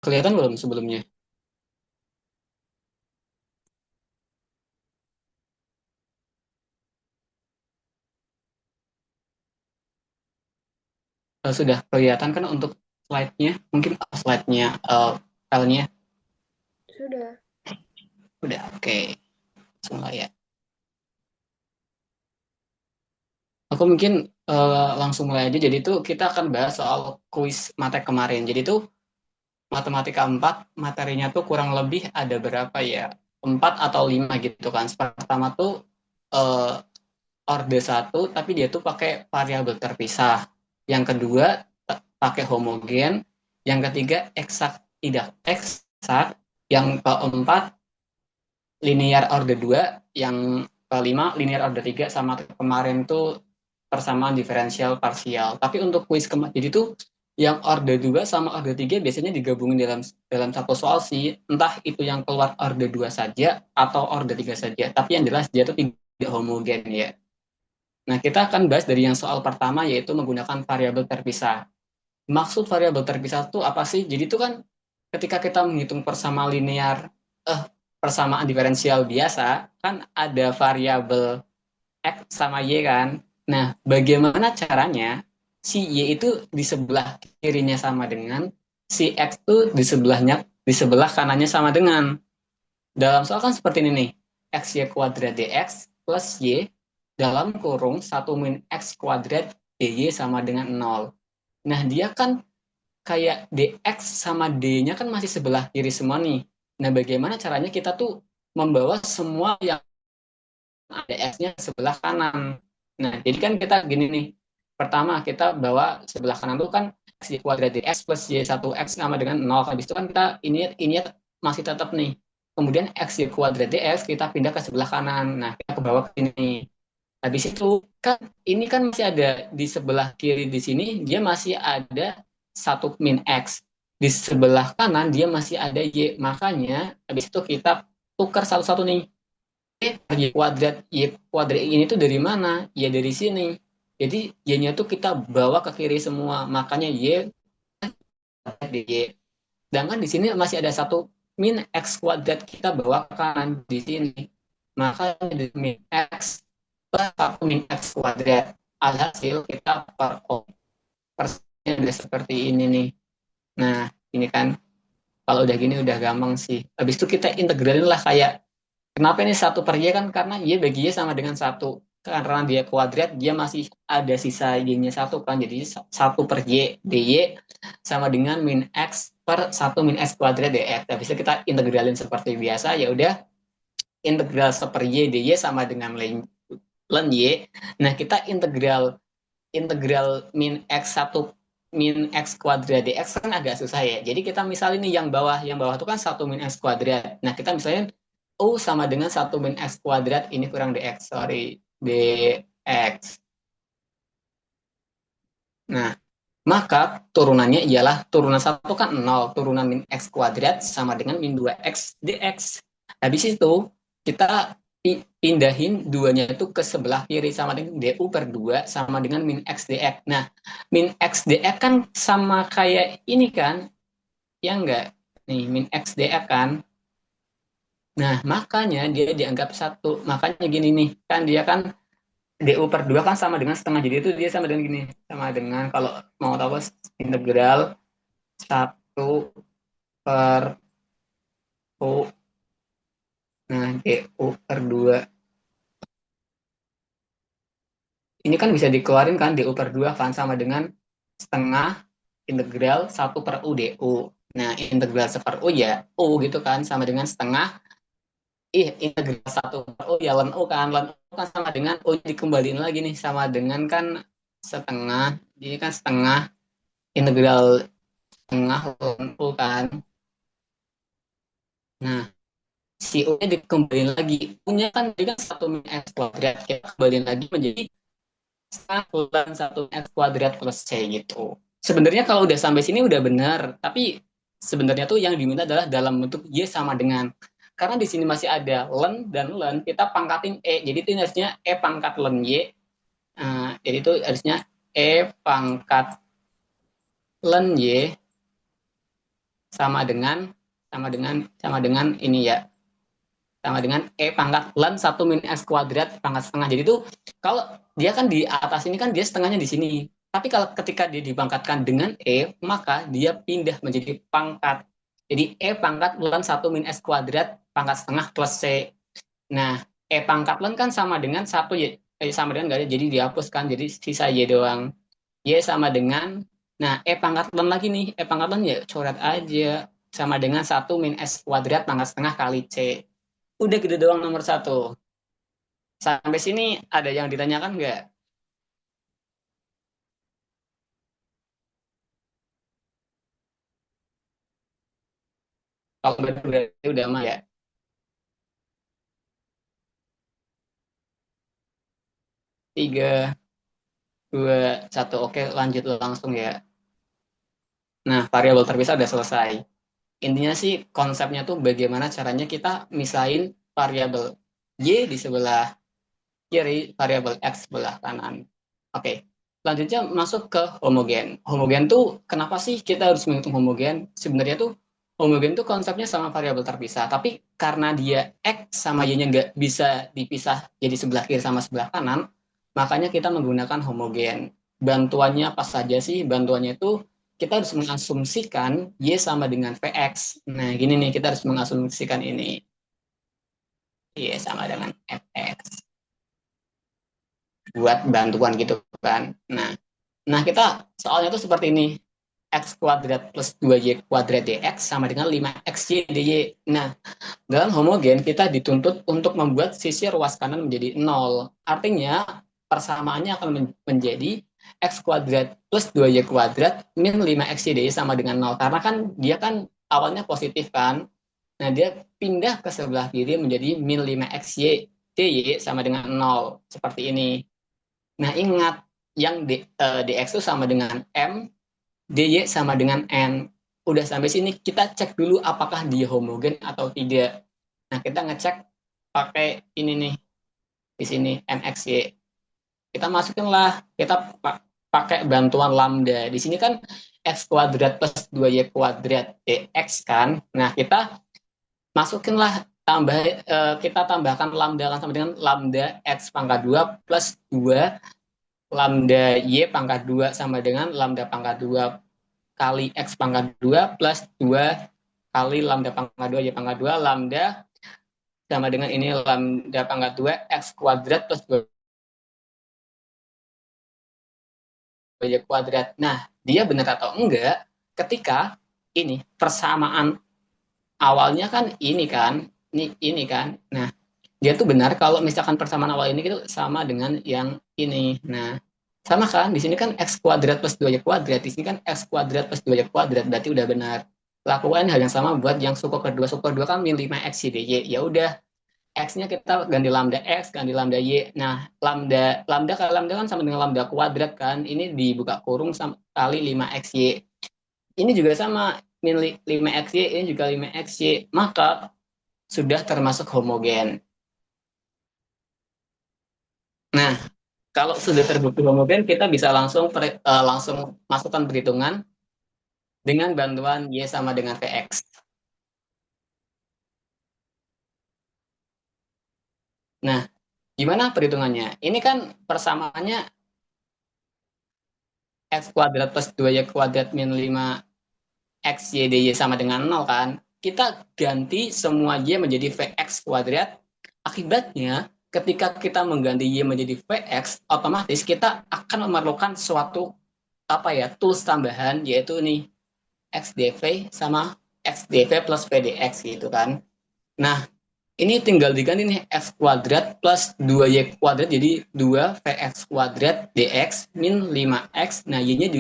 Kelihatan belum sebelumnya? Sudah kelihatan kan untuk slide-nya? Mungkin slide-nya, filenya Sudah. udah oke. Langsung lah ya. Aku mungkin langsung mulai aja. Jadi itu kita akan bahas soal kuis matek kemarin. Jadi itu matematika 4 materinya tuh kurang lebih ada berapa ya? 4 atau 5 gitu kan. Pertama tuh eh, orde satu, tapi dia tuh pakai variabel terpisah. Yang kedua pakai homogen. Yang ketiga eksak tidak eksak. Yang keempat linear order 2, yang kelima linear order 3, sama kemarin tuh persamaan diferensial parsial. Tapi untuk kuis kemarin jadi tuh yang order 2 sama order 3 biasanya digabungin dalam dalam satu soal sih. Entah itu yang keluar order 2 saja atau order 3 saja. Tapi yang jelas dia tuh tidak homogen ya. Nah, kita akan bahas dari yang soal pertama yaitu menggunakan variabel terpisah. Maksud variabel terpisah itu apa sih? Jadi itu kan ketika kita menghitung persamaan linear, eh persamaan diferensial biasa, kan ada variabel X sama Y kan. Nah, bagaimana caranya si Y itu di sebelah kirinya sama dengan si X itu di sebelah kanannya sama dengan. Dalam soal kan seperti ini nih. X Y kuadrat DX plus Y dalam kurung satu min X kuadrat DY sama dengan nol. Nah, dia kan kayak DX sama D-nya kan masih sebelah kiri semua nih. Nah, bagaimana caranya kita tuh membawa semua yang ada X-nya sebelah kanan. Nah, jadi kan kita gini nih. Pertama, kita bawa sebelah kanan tuh kan X y kuadrat DX plus Y1X sama dengan 0. Habis itu kan kita ini masih tetap nih. Kemudian X y kuadrat DX kita pindah ke sebelah kanan. Nah, kita ke bawah ke sini. Habis itu kan ini kan masih ada di sebelah kiri di sini dia masih ada satu min X. Di sebelah kanan dia masih ada Y. Makanya habis itu kita tukar satu-satu nih. Y kuadrat ini tuh dari mana? Ya dari sini. Jadi Y-nya tuh kita bawa ke kiri semua. Makanya Y di Y. Sedangkan di sini masih ada satu min X kuadrat kita bawa ke kanan di sini. Makanya di min X plus satu min X kuadrat. Alhasil kita persennya udah seperti ini nih. Nah, ini kan kalau udah gini udah gampang sih. Habis itu kita integralin lah kayak kenapa ini satu per Y kan karena Y bagi Y sama dengan satu. Karena dia kuadrat, dia masih ada sisa Y-nya satu kan. Jadi satu per Y dy sama dengan min X per satu min X kuadrat dx. Habis itu kita integralin seperti biasa. Ya udah integral seper Y dy sama dengan ln Y. Nah, kita integral integral min X1 min X kuadrat dx kan agak susah ya. Jadi kita misalnya ini yang bawah itu kan satu min X kuadrat. Nah, kita misalnya U sama dengan satu min X kuadrat, ini kurang dx, sorry, dx. Nah, maka turunannya ialah turunan satu kan nol, turunan min X kuadrat sama dengan min 2X dx. Habis itu kita pindahin duanya itu ke sebelah kiri sama dengan du per 2 sama dengan min X dx. Nah, min X dx kan sama kayak ini kan, ya enggak? Nih, min X dx kan. Nah, makanya dia dianggap satu. Makanya gini nih, kan dia kan du per 2 kan sama dengan setengah. Jadi itu dia sama dengan gini. Sama dengan kalau mau tahu integral satu per U. Nah, du per 2. Ini kan bisa dikeluarin kan du per 2 kan sama dengan setengah integral satu per U du. Nah, integral seper U ya U gitu kan sama dengan setengah integral satu per U ya ln U kan. Ln U kan sama dengan U dikembaliin lagi nih sama dengan kan setengah. Jadi kan setengah integral setengah ln U kan. Nah, si U-nya dikembaliin lagi. U-nya kan dia kan 1 min X kuadrat. Kita kembaliin lagi menjadi setengah ln 1 X kuadrat plus C gitu. Sebenarnya kalau udah sampai sini udah benar. Tapi sebenarnya tuh yang diminta adalah dalam bentuk Y sama dengan. Karena di sini masih ada ln dan ln, kita pangkatin E. Jadi itu harusnya E pangkat ln Y. Jadi itu harusnya E pangkat ln Y sama dengan ini ya, sama dengan E pangkat ln 1 min X kuadrat pangkat setengah. Jadi itu kalau dia kan di atas ini kan dia setengahnya di sini. Tapi kalau ketika dia dipangkatkan dengan E, maka dia pindah menjadi pangkat. Jadi E pangkat ln 1 min X kuadrat pangkat setengah plus C. Nah, E pangkat ln kan sama dengan 1 Y. Sama dengan nggak ada, jadi dihapuskan. Jadi sisa Y doang. Y sama dengan, nah E pangkat ln lagi nih. E pangkat ln ya coret aja. Sama dengan 1 min S kuadrat pangkat setengah kali C. Udah gitu doang nomor satu. Sampai sini ada yang ditanyakan nggak? Kalau berarti udah mah ya. 3, 2, 1. Oke, lanjut langsung ya. Nah, variabel terpisah udah selesai. Intinya sih konsepnya tuh bagaimana caranya kita misahin variabel Y di sebelah kiri, variabel X sebelah kanan. Oke, selanjutnya masuk ke homogen. Homogen tuh kenapa sih kita harus menghitung homogen? Sebenarnya tuh homogen tuh konsepnya sama variabel terpisah, tapi karena dia X sama Y-nya nggak bisa dipisah jadi sebelah kiri sama sebelah kanan, makanya kita menggunakan homogen. Bantuannya apa saja sih? Bantuannya itu kita harus mengasumsikan Y sama dengan Vx. Nah, gini nih, kita harus mengasumsikan ini. Y sama dengan Fx. Buat bantuan gitu kan. Nah, kita soalnya tuh seperti ini. X kuadrat plus 2Y kuadrat dx sama dengan 5XY dy. Nah, dalam homogen kita dituntut untuk membuat sisi ruas kanan menjadi 0. Artinya persamaannya akan menjadi X kuadrat plus 2Y kuadrat min 5XY dy sama dengan 0. Karena kan dia kan awalnya positif kan. Nah, dia pindah ke sebelah kiri menjadi min 5XY dy sama dengan 0. Seperti ini. Nah, ingat yang dx itu sama dengan M, dy sama dengan n. Udah sampai sini kita cek dulu apakah dia homogen atau tidak. Nah, kita ngecek pakai ini nih di sini mxy. Kita masukin lah, kita pakai bantuan lambda. Di sini kan x kuadrat plus 2y kuadrat dx kan. Nah, kita masukin lah kita tambahkan lambda kan sama dengan lambda x pangkat 2 plus 2 lambda y pangkat 2 sama dengan lambda pangkat 2 kali x pangkat 2 plus 2 kali lambda pangkat 2 y pangkat 2 lambda sama dengan ini lambda pangkat 2 x kuadrat plus 2 y kuadrat. Nah, dia benar atau enggak ketika ini persamaan awalnya kan ini kan. Nah, dia tuh benar kalau misalkan persamaan awal ini itu sama dengan yang ini. Nah, sama kan? Di sini kan x kuadrat plus 2y kuadrat, di sini kan x kuadrat plus 2y kuadrat, berarti udah benar. Lakukan hal yang sama buat yang suku kedua kan min 5x dy. Ya udah, x-nya kita ganti lambda x, ganti lambda y. Nah, lambda lambda kali lambda kan sama dengan lambda kuadrat kan. Ini dibuka kurung sama kali 5xy. Ini juga sama min 5xy, ini juga 5xy. Maka sudah termasuk homogen. Nah, kalau sudah terbukti homogen, kita bisa langsung masukkan perhitungan dengan bantuan Y sama dengan Vx. Nah, gimana perhitungannya? Ini kan persamaannya x kuadrat plus 2y kuadrat min 5 x y dy sama dengan 0 kan? Kita ganti semua y menjadi Vx kuadrat. Akibatnya, ketika kita mengganti y menjadi Vx, otomatis kita akan memerlukan suatu tools tambahan, yaitu nih xdv sama xdv plus vdx gitu kan. Nah, ini tinggal diganti nih x kuadrat plus 2y kuadrat jadi 2 vx kuadrat dx min 5x. Nah, y-nya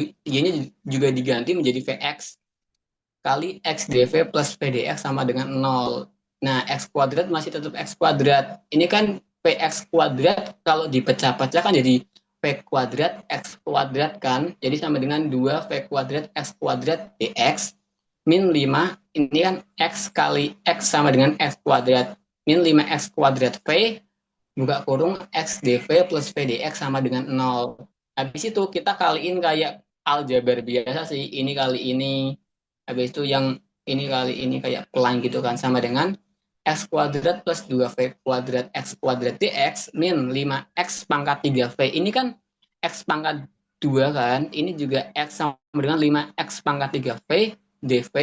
juga diganti menjadi vx kali xdv plus vdx sama dengan 0. Nah, x kuadrat masih tetap x kuadrat. Ini kan vx kuadrat kalau dipecah-pecah kan jadi v kuadrat x kuadrat kan. Jadi sama dengan 2 v kuadrat x kuadrat dx min 5. Ini kan x kali x sama dengan x kuadrat min 5x kuadrat v buka kurung x dv plus v dx sama dengan 0. Habis itu kita kaliin kayak aljabar biasa sih. Ini kali ini. Habis itu yang ini kali ini kayak pelan gitu kan, sama dengan x kuadrat plus 2v kuadrat x kuadrat dx min 5x pangkat 3v. Ini kan x pangkat 2 kan, ini juga x sama dengan 5x pangkat 3v dv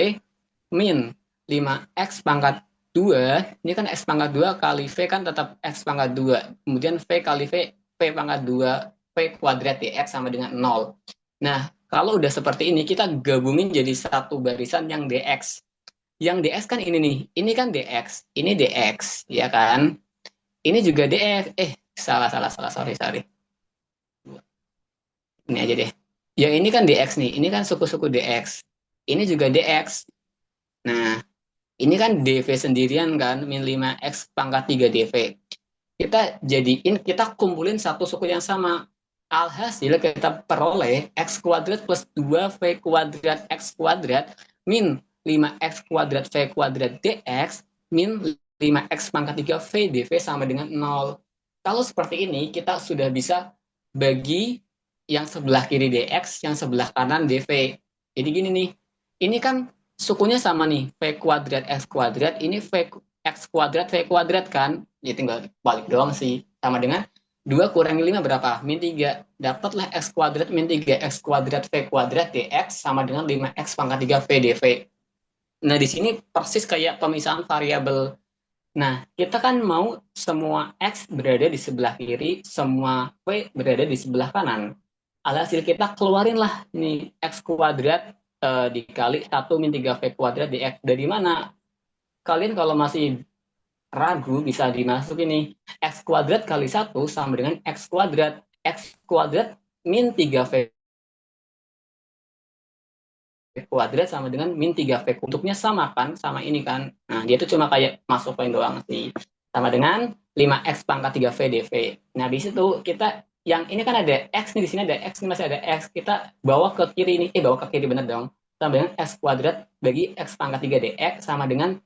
min 5x pangkat 2. Ini kan x pangkat 2 kali v kan tetap x pangkat 2. Kemudian v kali v pangkat 2 v kuadrat dx sama dengan 0. Nah, kalau udah seperti ini, kita gabungin jadi satu barisan yang dx. Yang dx kan ini nih, ini kan dx, ini dx, ya kan? Ini juga dx. Salah, salah, salah, sorry, sorry. Ini aja deh. Yang ini kan dx nih, ini kan suku-suku dx. Ini juga dx. Nah, ini kan dv sendirian kan, min 5x pangkat 3 dv. Kita kumpulin satu suku yang sama. Alhasil kita peroleh x kuadrat plus 2v kuadrat x kuadrat min 5x kuadrat v kuadrat dx min 5x pangkat 3 v dv sama dengan 0. Kalau seperti ini, kita sudah bisa bagi yang sebelah kiri dx, yang sebelah kanan dv. Jadi gini nih, ini kan sukunya sama nih, v kuadrat x kuadrat, ini v x kuadrat v kuadrat kan, ya tinggal balik doang sih, sama dengan 2 kurangi 5 berapa? Min 3. Dapatlah x kuadrat min 3 x kuadrat v kuadrat dx sama dengan 5x pangkat 3 v dv. Nah, di sini persis kayak pemisahan variabel. Nah, kita kan mau semua x berada di sebelah kiri, semua v berada di sebelah kanan. Alhasil kita keluarin lah ini x kuadrat dikali 1 min 3 v kuadrat dx. Dari mana? Kalian kalau masih ragu bisa dimasukin nih, x kuadrat kali 1 sama dengan x kuadrat min 3v kuadrat sama dengan min 3v. Untuknya sama kan, sama ini kan. Nah, dia tuh cuma kayak masuk poin doang sih. Sama dengan 5x pangkat 3v dv. Nah, di situ kita yang ini kan ada x nih, di sini ada x nih, masih ada x. Kita bawa ke kiri ini, bawa ke kiri bener dong. Sama dengan x kuadrat bagi x pangkat 3 dx sama dengan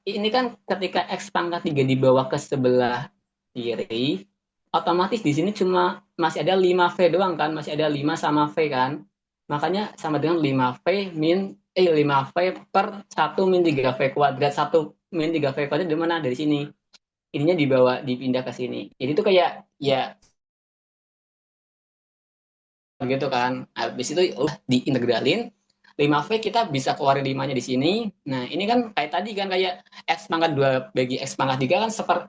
ini kan ketika x pangkat 3 dibawa ke sebelah kiri, otomatis di sini cuma masih ada 5v doang kan, masih ada 5 sama v kan. Makanya sama dengan 5v per 1 min 3v kuadrat. 1 min 3v kuadrat di mana? Dari sini. Ininya dibawa, dipindah ke sini. Jadi itu kayak, ya gitu kan. Habis itu udah diintegralin. 5v kita bisa keluarin 5-nya di sini. Nah, ini kan kayak tadi kan, kayak x pangkat 2 bagi x pangkat 3 kan seper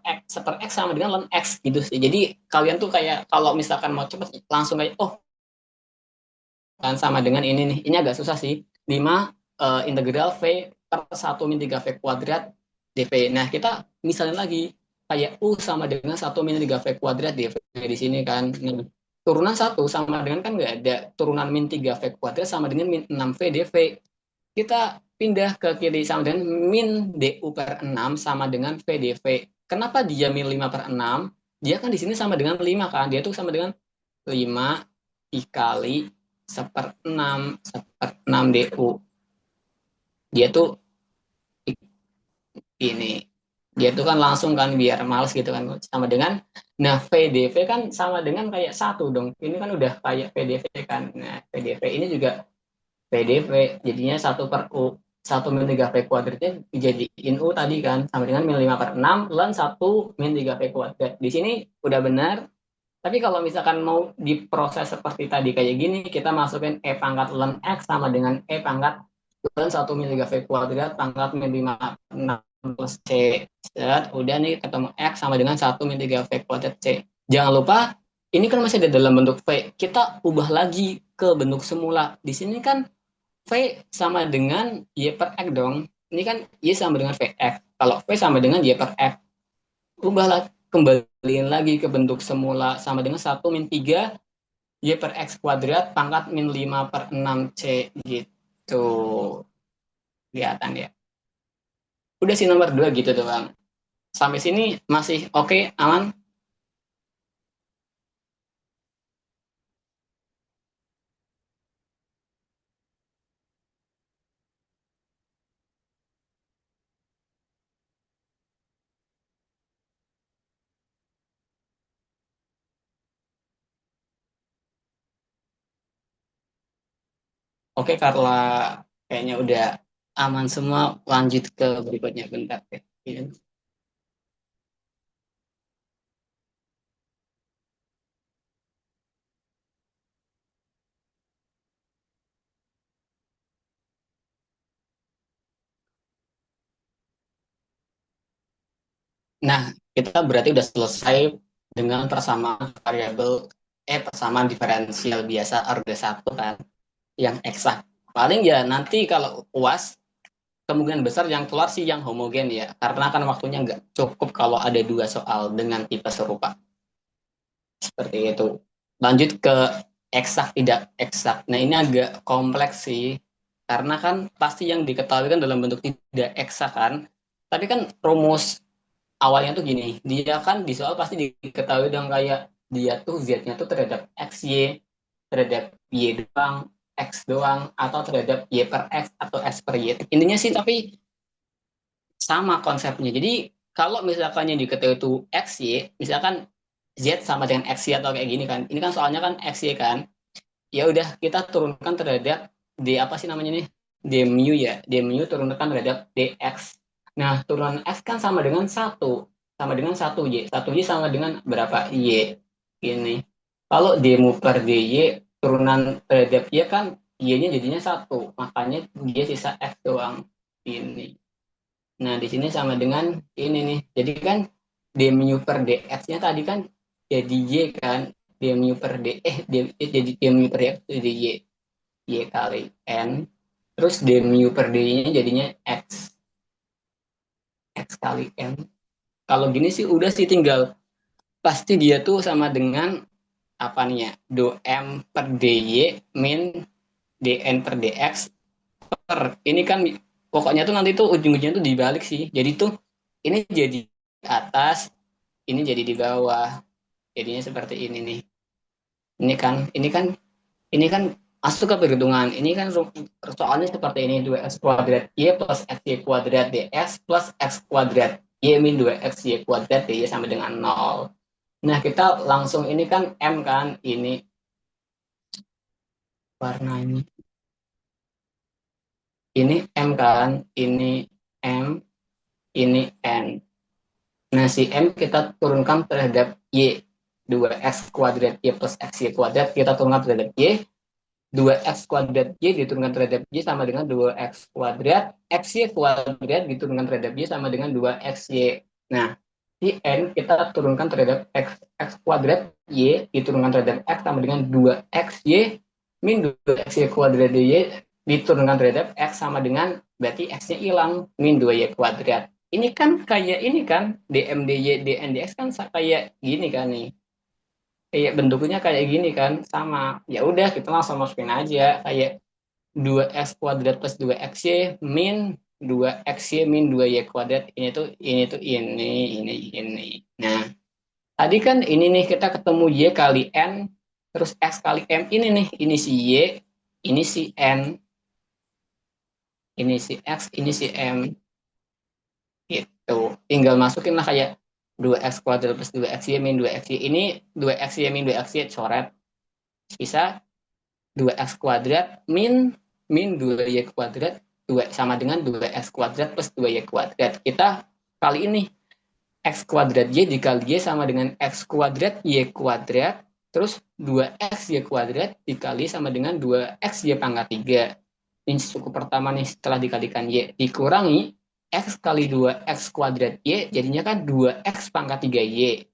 x sama dengan ln x gitu sih. Jadi kalian tuh kayak kalau misalkan mau cepet langsung kayak, oh kan sama dengan ini nih. Ini agak susah sih. 5 integral V per 1 min 3 V kuadrat dV. Nah, kita misalnya lagi kayak U sama dengan 1 min 3 V kuadrat dV di sini kan. Nah, turunan 1 sama dengan kan nggak ada. Turunan min 3 V kuadrat sama dengan min 6 V dV. Kita pindah ke kiri sama dengan min DU per 6 sama dengan V dV. Kenapa dia min 5 per 6? Dia kan di sini sama dengan 5 kan. Dia tuh sama dengan 5 dikali seper 6 DU. Dia tuh ini. Dia tuh kan langsung kan biar males gitu kan, sama dengan, nah VDV kan sama dengan kayak satu dong. Ini kan udah kayak VDV kan. Nah, VDV ini juga VDV jadinya 1 per U. 1 min 3V kuadratnya dijadiin U tadi kan, sama dengan min 5 per 6 ln 1 min 3V kuadrat. Di sini udah benar. Tapi kalau misalkan mau diproses seperti tadi kayak gini, kita masukin E pangkat ln X sama dengan E pangkat ln 1 min 3V kuadrat pangkat min 5 6 plus C. Set, udah nih ketemu X sama dengan 1 min 3V kuadrat C. Jangan lupa, ini kan masih ada dalam bentuk V. Kita ubah lagi ke bentuk semula. Di sini kan V sama dengan Y per X dong. Ini kan Y sama dengan VX. Kalau V sama dengan Y per X. Ubahlah, kembaliin lagi ke bentuk semula sama dengan 1 min 3 Y per X kuadrat pangkat min 5 per 6 C gitu. Kelihatan ya. Udah sih nomor 2 gitu tuh Bang. Sampai sini masih oke, aman? Oke, Carla, kayaknya udah aman semua, lanjut ke berikutnya bentar ya. Iya. Nah, kita berarti udah selesai dengan persamaan variabel, persamaan diferensial biasa order 1 kan, yang eksak. Paling ya nanti kalau UAS, kemungkinan besar yang keluar sih yang homogen ya, karena kan waktunya nggak cukup kalau ada 2 soal dengan tipe serupa. Seperti itu. Lanjut ke eksak tidak eksak. Nah, ini agak kompleks sih. Karena kan pasti yang diketahui kan dalam bentuk tidak eksak kan. Tapi kan rumus awalnya tuh gini. Dia kan di soal pasti diketahui dong, kayak dia tuh Z-nya tuh terhadap XY, terhadap Y doang, X doang, atau terhadap Y per X atau X per Y. Intinya sih tapi sama konsepnya. Jadi kalau misalkan yang diketahui itu XY, misalkan Z sama dengan XY atau kayak gini kan. Ini kan soalnya kan XY kan. Ya udah kita turunkan terhadap D apa sih namanya nih? D mu ya. D mu turunkan terhadap DX. Nah, turunan X kan sama dengan satu, sama dengan satu Y. Satu Y sama dengan berapa? Y. Ini. Kalau D mu per DY turunan terhadap Y kan Y-nya jadinya satu. Makanya dia sisa X doang. Ini. Nah, di sini sama dengan ini nih. Jadi kan d mu per dx-nya tadi kan jadi y kan. D mu per d jadi d mu per dx jadi y. Y kali n. Terus d mu per d-nya jadinya x. X kali n. Kalau gini sih udah sih tinggal pasti dia tuh sama dengan apa nih ya? Do m per dy min dn per dx per ini kan pokoknya tuh nanti tuh ujung-ujungnya tuh dibalik sih. Jadi tuh ini jadi di atas, ini jadi di bawah. Jadinya seperti ini nih. Ini kan masuk ke perhitungan. Ini kan soalnya seperti ini, 2x kuadrat y plus xy kuadrat ds plus x kuadrat y min 2x y kuadrat dy sama dengan 0. Nah, kita langsung ini kan m kan, ini warnanya. Ini m kan, ini m, ini n. Nah, si M kita turunkan terhadap Y. 2x kuadrat Y plus XY kuadrat kita turunkan terhadap Y. 2x kuadrat Y diturunkan terhadap Y sama dengan 2x kuadrat. XY kuadrat diturunkan terhadap Y sama dengan 2XY. Nah, si N kita turunkan terhadap X kuadrat Y diturunkan terhadap X sama dengan 2XY min 2XY kuadrat Y diturunkan terhadap X sama dengan berarti X-nya hilang min 2Y kuadrat. Ini kan kayak ini kan DMDY DNDX kan kayak gini kan nih, kayak bentuknya kayak gini kan sama. Ya udah kita langsung masukin aja kayak 2x kuadrat plus 2xy min 2xy min 2y kuadrat. Ini tuh ini. Nah, tadi kan ini nih kita ketemu y kali n terus x kali m, ini nih, ini si y, ini si n, ini si x, ini si m. Gitu. Tinggal masukin lah kayak 2x kuadrat plus 2xy min 2xy. Ini 2xy min 2xy coret. Bisa 2x kuadrat min 2y kuadrat 2 sama dengan 2x kuadrat plus 2y kuadrat. Kita kali ini x kuadrat y dikali y sama dengan x kuadrat y kuadrat terus 2x y kuadrat dikali sama dengan 2x y pangkat 3. Ini suku pertama nih setelah dikalikan y dikurangi x kali 2x kuadrat y jadinya kan 2x pangkat 3y.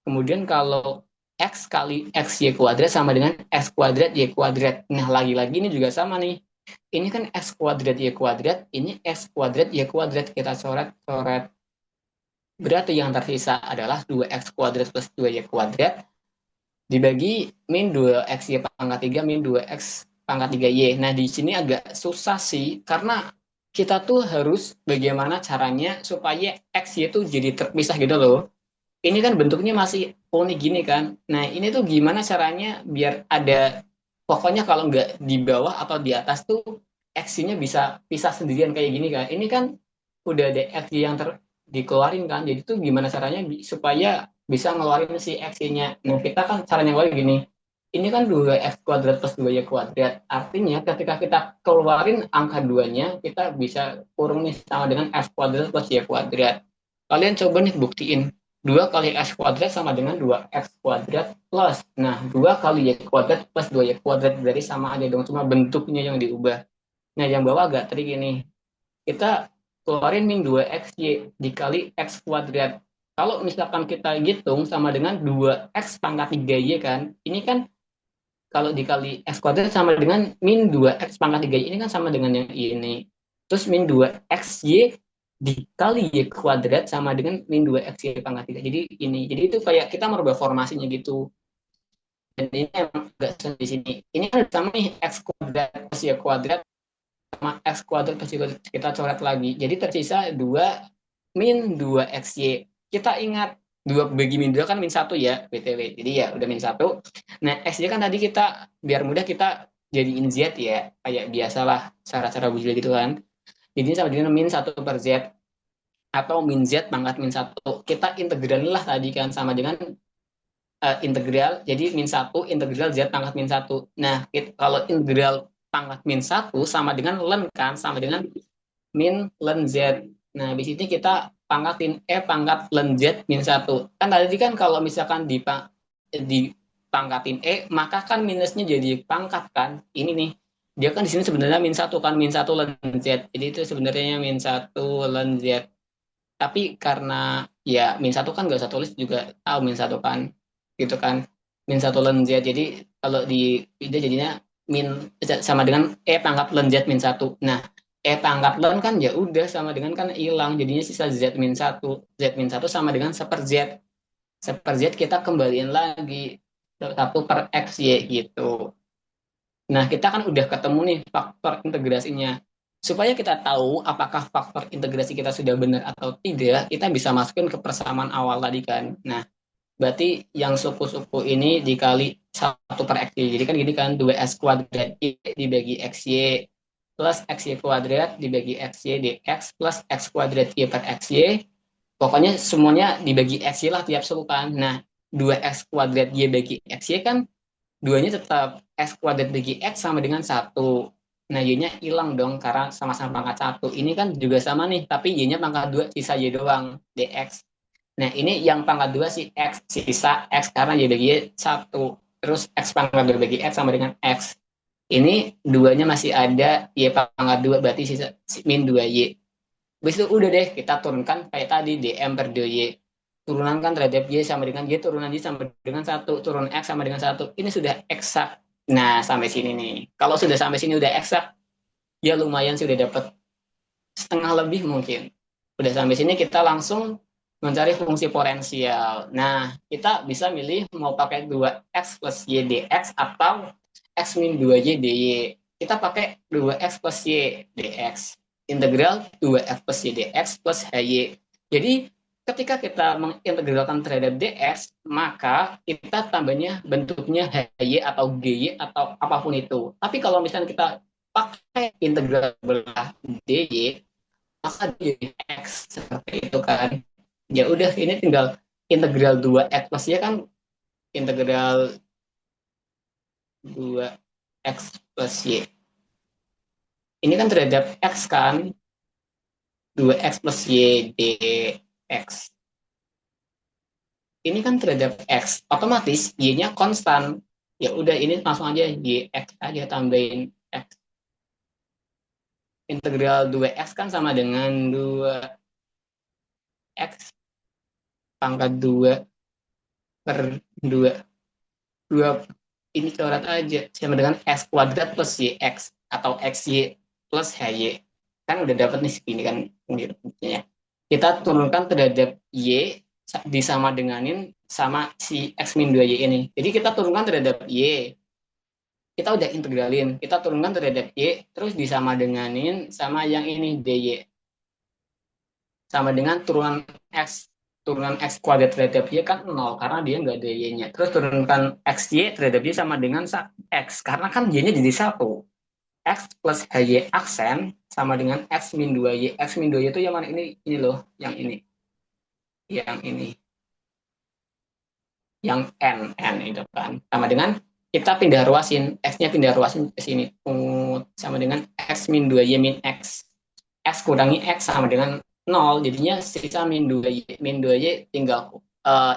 Kemudian kalau x kali x y kuadrat sama dengan x kuadrat y kuadrat. Nah, lagi-lagi ini juga sama nih. Ini kan x kuadrat y kuadrat, ini x kuadrat y kuadrat. Kita coret-coret. Berarti yang tersisa adalah 2x kuadrat plus 2y kuadrat dibagi min 2xy pangkat 3 min 2x pangkat 3y. Nah, di sini agak susah sih karena kita tuh harus bagaimana caranya supaya x y itu jadi terpisah gitu loh. Ini kan bentuknya masih unik gini kan. Nah, ini tuh gimana caranya biar ada, pokoknya kalau nggak di bawah atau di atas tuh x-nya bisa pisah sendirian kayak gini kan. Ini kan udah ada x yang dikeluarin kan. Jadi tuh gimana caranya supaya bisa ngeluarin si x-nya. Nah, kita kan caranya ngeluarin gini. ini kan 2x kuadrat plus 2y kuadrat. Artinya ketika kita keluarin angka 2-nya, kita bisa kurung nih sama dengan x kuadrat plus y kuadrat. Kalian coba nih buktiin. 2 kali x kuadrat sama dengan 2x kuadrat plus. Nah, 2 kali y kuadrat plus 2y kuadrat. Berarti sama aja dong, cuma bentuknya yang diubah. Nah, yang bawah agak trik ini. Kita keluarin min 2xy dikali x kuadrat. Kalau misalkan kita hitung sama dengan 2x pangkat 3y kan, ini kan kalau dikali x kuadrat sama dengan min 2x pangkat 3y, ini kan sama dengan yang ini. Terus min 2xy dikali y kuadrat sama dengan min 2xy pangkat 3. Jadi ini. Jadi itu kayak kita merubah formasinya gitu. Dan ini emang agak sulit di sini. Ini kan sama nih x kuadrat plus y kuadrat sama x kuadrat plus y kuadrat. Kita coret lagi. Jadi tersisa 2 min 2xy. Kita ingat 2 bagi min 2 kan min 1 ya, BTW. Jadi ya udah min 1. Nah, xy kan tadi kita, biar mudah kita jadiin z ya. Kayak biasalah, cara-cara bujil gitu kan. Jadi sama dengan min 1 per z. Atau min z pangkat min 1. Kita integralin lah tadi kan, sama dengan integral. Jadi min 1 integral z pangkat min 1. Nah, kalau integral pangkat min 1 sama dengan ln kan, sama dengan min ln z. Nah, di sini kita pangkatin pangkat ln z min 1. Kan tadi kan kalau misalkan dipangkatin maka kan minusnya jadi pangkat kan. Ini nih. Dia kan di sini sebenarnya min 1 kan, min 1 ln z. Jadi itu sebenarnya min 1 ln z. Tapi karena ya min 1 kan nggak usah tulis juga tahu min 1 kan. Gitu kan. Min 1 ln z. Jadi kalau di dia jadinya min sama dengan pangkat ln z min 1. Nah, pangkat ln kan ya udah sama dengan kan hilang, jadinya sisa z min 1. Z min 1 sama dengan 1 z. 1 z kita kembaliin lagi 1 per x y gitu. Nah, kita kan udah ketemu nih faktor integrasinya. Supaya kita tahu apakah faktor integrasi kita sudah benar atau tidak, kita bisa masukin ke persamaan awal tadi kan. Nah, berarti yang suku-suku ini dikali 1 per xy. Jadi kan gini kan, 2x kuadrat y dibagi xy plus xy kuadrat dibagi xy dx plus x kuadrat y per xy. Pokoknya semuanya dibagi xy lah tiap suku kan. Nah, 2x kuadrat y bagi xy kan, duanya tetap x kuadrat bagi x sama dengan 1. Nah, y-nya hilang dong karena sama-sama pangkat 1. Ini kan juga sama nih, tapi y-nya pangkat 2, sisa y doang, dx. Nah, ini yang pangkat 2 si X, sisa X karena Y bagi Y 1. Terus X pangkat 2 bagi X sama dengan X. Ini duanya masih ada, Y pangkat 2 berarti sisa min 2Y. Habis itu udah deh, kita turunkan kayak tadi, dm per dy. Turunkan terhadap Y sama dengan Y, turunan Y sama dengan 1, turun X sama dengan 1. Ini sudah eksak. Nah, sampai sini nih. Kalau sudah sampai sini udah eksak, ya lumayan sudah dapat setengah lebih mungkin. Udah sampai sini kita langsung mencari fungsi potensial. Nah, kita bisa milih mau pakai 2x plus y dx atau x min 2y dy. Kita pakai 2x plus y dx. Integral 2x plus y dx plus hy. Jadi, ketika kita mengintegralkan terhadap dx, maka kita tambahnya bentuknya hy atau gy atau apapun itu. Tapi kalau misalnya kita pakai integral belah dy, maka jadi x seperti itu kan. Ya udah, ini tinggal integral 2x plus y kan, integral 2x plus y. Ini kan terhadap x kan, 2x plus y dx. Ini kan terhadap x, otomatis y-nya konstan. Ya udah, ini langsung aja y(x) aja tambahin x. Integral 2x kan sama dengan 2x pangkat 2 per 2. 2 ini coret aja sama dengan x kuadrat plus yx atau xy plus hy. Kan udah dapat nih segini kan ya. Kita turunkan terhadap y disama denganin sama si x min 2y ini. Jadi kita turunkan terhadap y. Kita udah integralin, kita turunkan terhadap y terus disama denganin sama yang ini dy. Sama dengan turunan x kuadrat terhadap y kan 0 karena dia nggak ada y-nya. Terus turunkan xy terhadap y sama dengan x karena kan y-nya jadi 1. X plus hy aksen sama dengan x min 2y. X min 2y itu yang mana? Ini loh, yang ini. Yang ini. Yang n itu kan. Sama dengan kita pindah ruasin, x-nya pindah ruasin ke sini, sama dengan x min 2y min x. X kurangi x sama dengan nol, jadinya sisa min 2y. Min 2y tinggal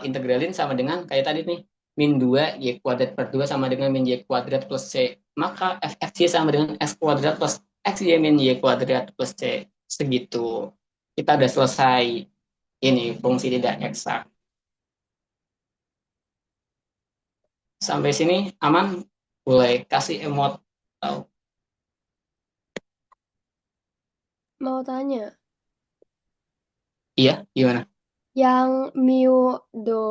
integralin sama dengan kayak tadi nih, min 2 y kuadrat per 2 sama dengan min y kuadrat plus c. Maka fxy sama dengan x kuadrat plus xy min y kuadrat plus c. Segitu. Kita udah selesai ini fungsi tidak eksak. Sampai sini aman? Boleh kasih emot. Oh, Mau tanya, iya, gimana? yang mu do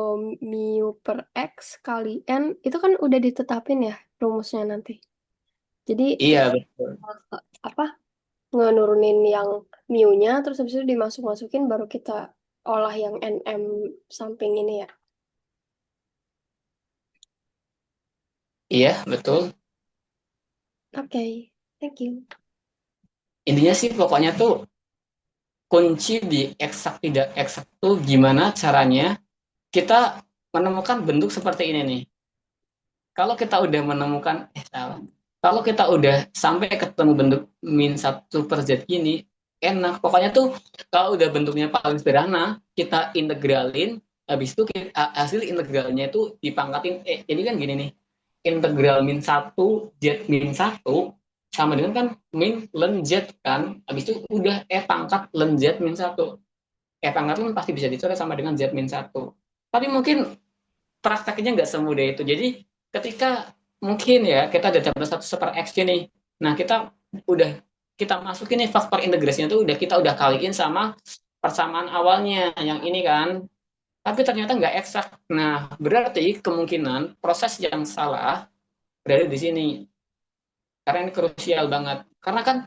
mu per x kali n itu kan udah ditetapin ya rumusnya nanti. Jadi Iya, tinggal betul. apa? Ngenurunin yang mu-nya terus habis itu dimasuk-masukin baru kita olah yang nm samping ini ya. Iya, betul. Oke, thank you. Intinya sih pokoknya tuh kunci di eksak tidak eksak tuh gimana caranya kita menemukan bentuk seperti ini nih. Kalau kita udah menemukan, salah. Kalau kita udah sampai ketemu bentuk min satu per z gini, enak. Pokoknya tuh kalau udah bentuknya paling sederhana, kita integralin, habis itu hasil integralnya itu dipangkatin. Jadi kan gini nih, integral min satu z min satu sama dengan kan min len z kan. Habis itu udah pangkat len z min satu. Pangkat len pasti bisa dicoret sama dengan z min satu. Tapi mungkin prakteknya nggak semudah itu. Jadi ketika mungkin ya kita ada dapat satu super x nih, nah kita udah kita masukin nih faktor integrasinya tuh udah kaliin sama persamaan awalnya yang ini kan, tapi ternyata nggak eksak. Nah berarti kemungkinan proses yang salah berada di sini, karena ini krusial banget. Karena kan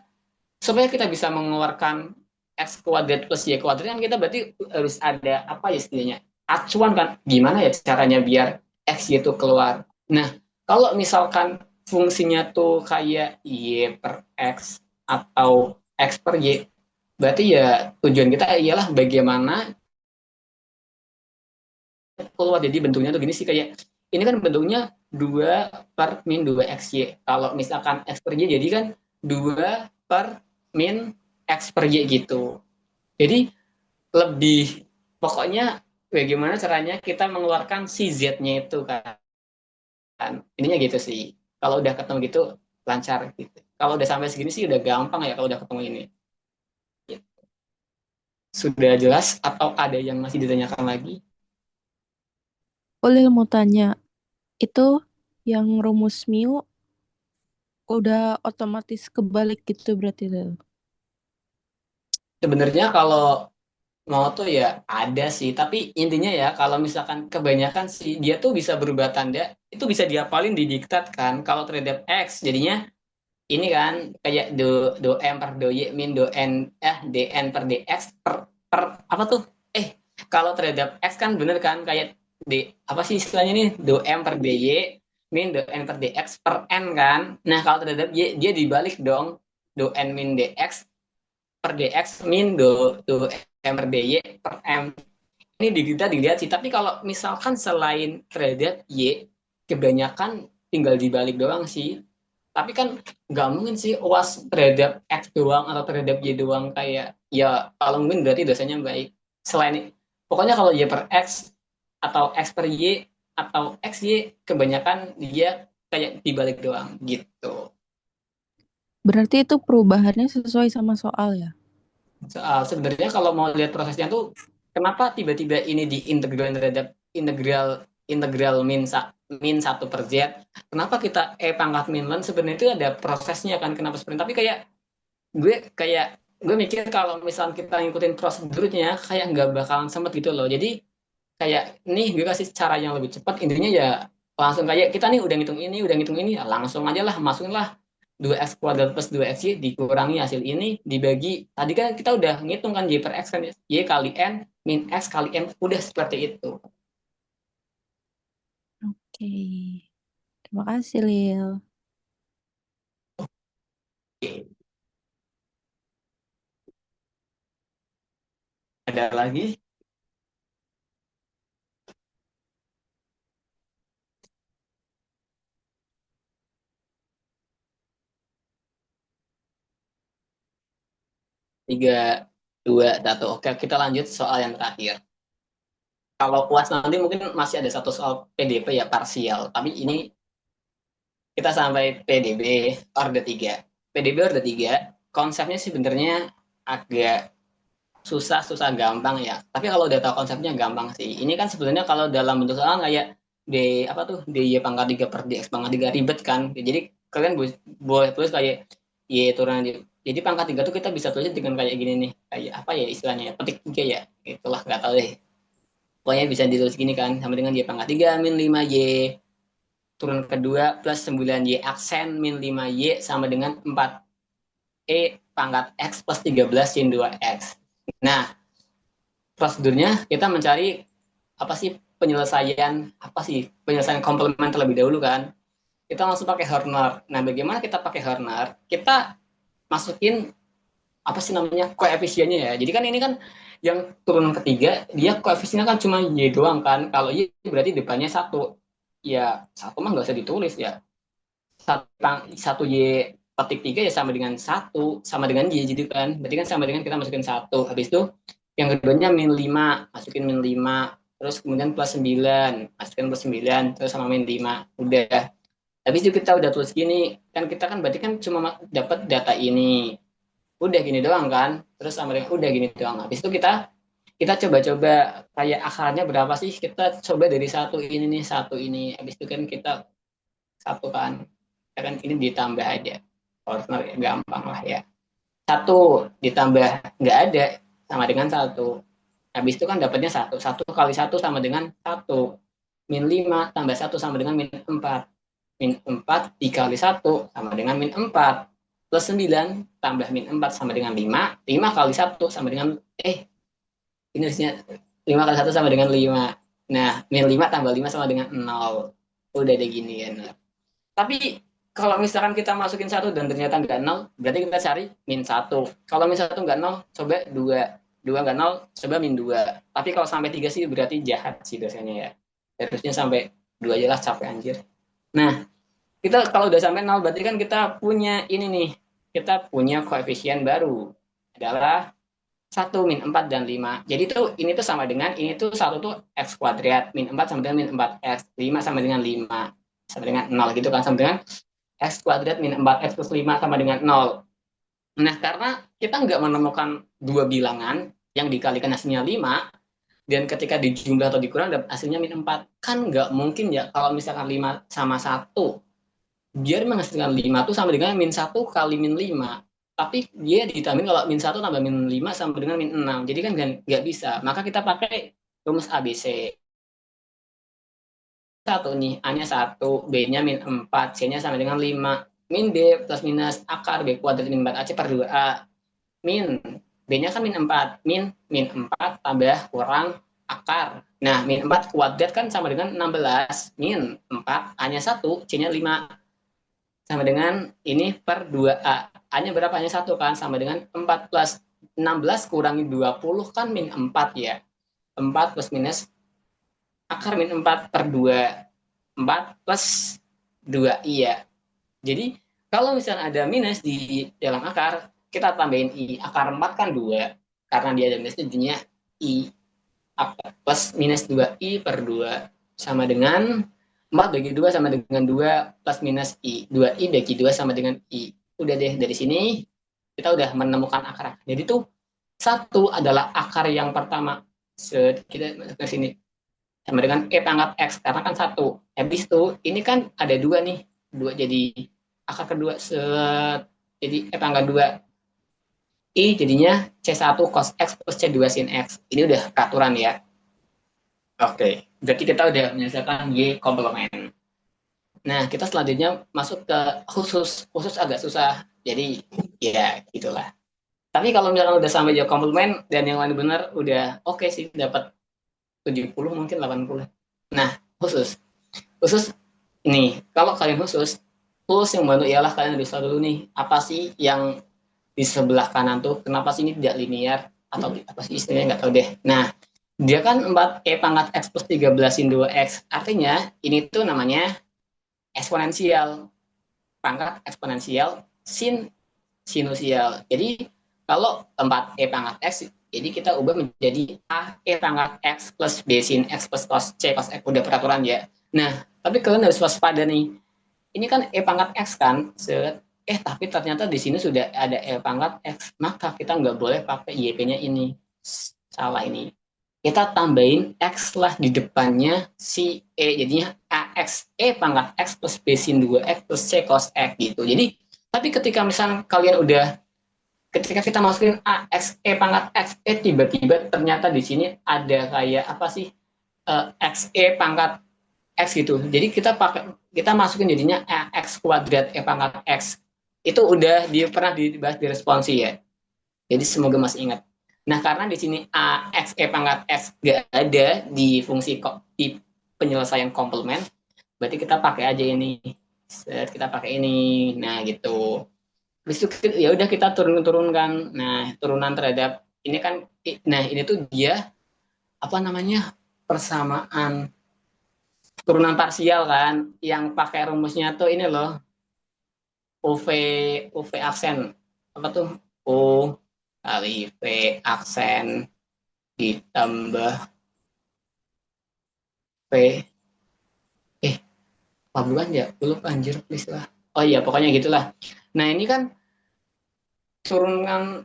supaya kita bisa mengeluarkan x kuadrat plus y kuadrat kan kita berarti harus ada apa ya istilahnya, acuan kan, gimana ya caranya biar x y itu keluar. Nah kalau misalkan fungsinya tuh kayak y per x atau x per y, berarti ya tujuan kita ialah bagaimana keluar. Jadi bentuknya tuh gini sih, kayak ini kan bentuknya 2 per min 2 xy. Kalau misalkan x per y jadi kan 2 per min x per y gitu. Jadi lebih pokoknya bagaimana caranya kita mengeluarkan si z-nya itu kan. Ininya gitu sih. Kalau udah ketemu gitu lancar gitu. Kalau udah sampai segini sih udah gampang ya kalau udah ketemu ini. Sudah jelas atau ada yang masih ditanyakan lagi? Boleh mau tanya, itu yang rumus mu udah otomatis kebalik gitu berarti Lil? Sebenarnya kalau mau tuh ya ada sih, tapi intinya ya kalau misalkan kebanyakan sih dia tuh bisa berubah tanda, itu bisa diapalin di diktat kan. Kalau terhadap x jadinya ini kan kayak do m per do y min do n dn per dx per apa tuh, eh kalau terhadap x kan bener kan kayak d apa sih istilahnya nih, do m per dy min do n per dx per n kan. Nah kalau terhadap y dia dibalik dong, do n min dx per dx min do m per dy per m. Ini kita dilihat sih, tapi kalau misalkan selain terhadap y kebanyakan tinggal dibalik doang sih. Tapi kan nggak mungkin sih uas terhadap x doang atau terhadap y doang, kayak ya kalau mungkin berarti dosanya baik. Selain pokoknya kalau y per x atau x per y atau x y kebanyakan dia kayak dibalik doang gitu. Berarti itu perubahannya sesuai sama soal ya? Soal sebenarnya kalau mau lihat prosesnya tuh kenapa tiba-tiba ini diintegral terhadap integral integral min satu per z, kenapa kita pangkat min lan, sebenarnya itu ada prosesnya kan kenapa seperti itu. Tapi kayak gue mikir kalau misalnya kita ngikutin prosedurnya kayak nggak bakalan sempet gitu loh. Jadi kayak nih gue kasih cara yang lebih cepat, intinya ya langsung kayak kita nih udah ngitung ini ya langsung aja lah masukin lah 2x kuadrat plus 2xy dikurangi hasil ini dibagi, tadi kan kita udah ngitung kan y per x kan, y kali n min x kali n, udah seperti itu. Oke, terima kasih Lil. Oke. Ada lagi? 3, 2, 1. Oke, kita lanjut soal yang terakhir. Kalau UAS nanti mungkin masih ada satu soal PDP ya, parsial. Tapi ini kita sampai PDB orde 3. PDB orde 3, konsepnya sih sebenarnya agak susah gampang ya. Tapi kalau udah tahu konsepnya gampang sih. Ini kan sebenarnya kalau dalam bentuk soal kayak D apa tuh DY pangkat 3 per DX pangkat 3 ribet kan. Jadi kalian boleh tulis kayak Y turunan Y. Jadi pangkat 3 tuh kita bisa tulis dengan kayak gini nih. Kayak apa ya istilahnya ya? Petik 3 ya. Itulah nggak tahu deh. Pokoknya bisa ditulis gini kan, sama dengan Y pangkat 3 min 5Y turun kedua plus 9Y aksen min 5Y sama dengan 4E pangkat X plus 13 sin 2X. Nah, prosedurnya kita mencari penyelesaian komplement terlebih dahulu kan. Kita langsung pakai Horner. Nah, bagaimana kita pakai Horner? Kita masukin koefisiennya ya. Jadi kan ini kan yang turun ketiga dia koefisiennya kan cuma Y doang kan. Kalau Y berarti depannya 1. Ya 1 mah nggak usah ditulis ya. Satu Y petik 3 ya sama dengan 1 sama dengan Y jadi kan. Berarti kan sama dengan kita masukin 1. Habis itu yang keduanya min 5, masukin min 5. Terus kemudian plus 9, masukin plus 9, terus sama min 5. Udah. Habis itu kita udah tulis gini, kan kita kan berarti kan cuma dapat data ini. Udah gini doang kan. Terus sama dengan udah gini doang. Habis itu kita coba-coba kayak akarnya berapa sih? Kita coba dari satu ini nih, satu ini. Habis itu kan kita satu kan. Kita kan ini ditambah aja. Partner gampang lah ya. Satu ditambah nggak ada sama dengan satu. Habis itu kan dapatnya satu. Satu kali satu sama dengan satu. Min 5 tambah satu sama dengan min 4. Min 4 dikali satu sama dengan min 4. Plus 9 tambah min 4 sama dengan 5. 5 kali satu sama dengan ini harusnya 5 kali satu sama dengan 5. Nah, min 5 tambah 5 sama dengan 0. Udah ada gini ya. Tapi kalau misalkan kita masukin 1 dan ternyata nggak 0, berarti kita cari min 1. Kalau min 1 nggak 0, coba 2. 2 nggak 0, coba min 2. Tapi kalau sampai 3 sih berarti jahat sih dosanya ya. Harusnya sampai 2 aja lah, capek anjir. Nah, kita kalau udah sampai 0 berarti kan kita punya ini nih. Kita punya koefisien baru. Adalah 1, min 4, dan 5. Jadi tuh ini tuh sama dengan, ini tuh 1 tuh X kuadrat, min 4 sama dengan min 4X, 5 sama dengan 5, sama dengan 0 gitu kan, sama dengan X kuadrat min 4X plus 5 sama dengan 0. Nah, karena kita nggak menemukan dua bilangan yang dikalikan hasilnya 5, dan ketika dijumlah atau dikurang hasilnya min 4, kan nggak mungkin ya kalau misalkan 5 sama 1, biar menghasilkan 5 tuh sama dengan min 1 kali min 5. Tapi dia ditambah kalau min 1 tambah min 5 sama dengan min 6. Jadi kan nggak bisa. Maka kita pakai rumus ABC. 1 nih, A-nya 1, B-nya min 4, C-nya sama dengan 5. Min B plus minus akar B kuadrat min 4AC per 2A. Min B-nya kan min 4. Min 4 tambah kurang akar. Nah, min 4 kuadrat kan sama dengan 16. Min 4, A-nya 1, C-nya 5. Sama dengan ini per 2A. A-nya berapa? A-nya 1 kan? Sama dengan 4 plus 16 kurangi 20 kan min 4 ya. 4 plus minus akar min 4 per 2. 4 plus 2I ya. Jadi kalau misalnya ada minus di dalam akar, kita tambahin I. Akar 4 kan 2. Karena dia ada minus, jadinya I. Plus minus 2I per 2. Sama dengan 4 bagi 2 sama dengan 2 plus minus I. 2I bagi 2 sama dengan I. Udah deh, dari sini kita udah menemukan akar. Jadi tuh 1 adalah akar yang pertama. Kita masuk ke sini. Sama dengan E pangkat X, karena kan 1. Habis itu, ini kan ada 2 nih. 2 jadi akar kedua. Jadi E pangkat 2. I jadinya C1 cos X plus C2 sin X. Ini udah peraturan ya. Oke, berarti kita udah menyelesaikan Y komplement. Nah, kita selanjutnya masuk ke khusus. Khusus agak susah. Jadi, ya gitulah. Tapi kalau misalkan udah sampai Y komplement dan yang lain benar, udah oke sih, dapat 70 mungkin 80. Nah, khusus. Khusus, ini, kalau kalian khusus yang bantu ialah kalian bisa dulu nih, apa sih yang di sebelah kanan tuh, kenapa sih ini tidak linear, atau apa sih istilahnya, nggak tahu deh. Nah, dia kan 4E pangkat X plus 13 sin 2X. Artinya, ini tuh namanya eksponensial. Pangkat eksponensial sin sinusial. Jadi, Kalau 4E pangkat X, jadi kita ubah menjadi AE pangkat X plus B sin X plus cos C cos X, udah peraturan ya. Nah, tapi kalian harus waspada nih. Ini kan E pangkat X kan, tapi ternyata di sini sudah ada E pangkat X, maka kita nggak boleh pakai YP-nya ini. Salah ini. Kita tambahin X lah di depannya si E, jadinya AX, E pangkat X plus B sin 2X plus C cos X gitu. Jadi, tapi ketika misalnya kalian udah ketika kita masukin A X E pangkat X tiba-tiba ternyata di sini ada kayak apa sih, X E pangkat X gitu. Jadi kita masukin jadinya X kuadrat E pangkat X. Itu udah pernah dibahas di responsi ya. Jadi semoga masih ingat. Nah, karena di sini A X E pangkat X gak ada di fungsi di penyelesaian komplement, berarti kita pakai aja ini. Kita pakai ini. Nah, gitu. Habis itu ya udah kita turunkan. Nah, turunan terhadap ini kan, nah ini tuh dia apa namanya, persamaan turunan parsial kan, yang pakai rumusnya tuh ini loh, UV UV aksen apa tuh, U kali V aksen ditambah V, apa bukan ya, belum anjir please lah. Oh iya pokoknya gitulah. Nah ini kan turunan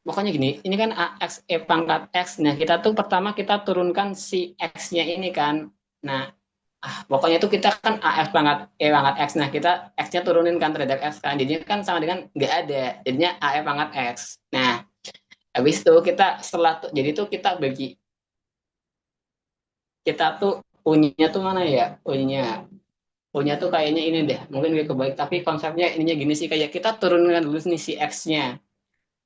pokoknya gini, ini kan AX E pangkat X. Nah, kita tuh pertama kita turunkan si X-nya ini kan. Nah, pokoknya itu kita kan AX pangkat E pangkat X. Nah, kita X-nya turunin kan terhadap X kan. Jadinya kan sama dengan nggak ada. Jadinya AE pangkat X. Nah, habis itu kita setelah jadi tuh kita bagi, kita tuh punya tuh mana ya? Punya tuh kayaknya ini deh. Mungkin gak kebaik, tapi konsepnya ininya gini sih, kayak kita turunkan dulu nih si X-nya,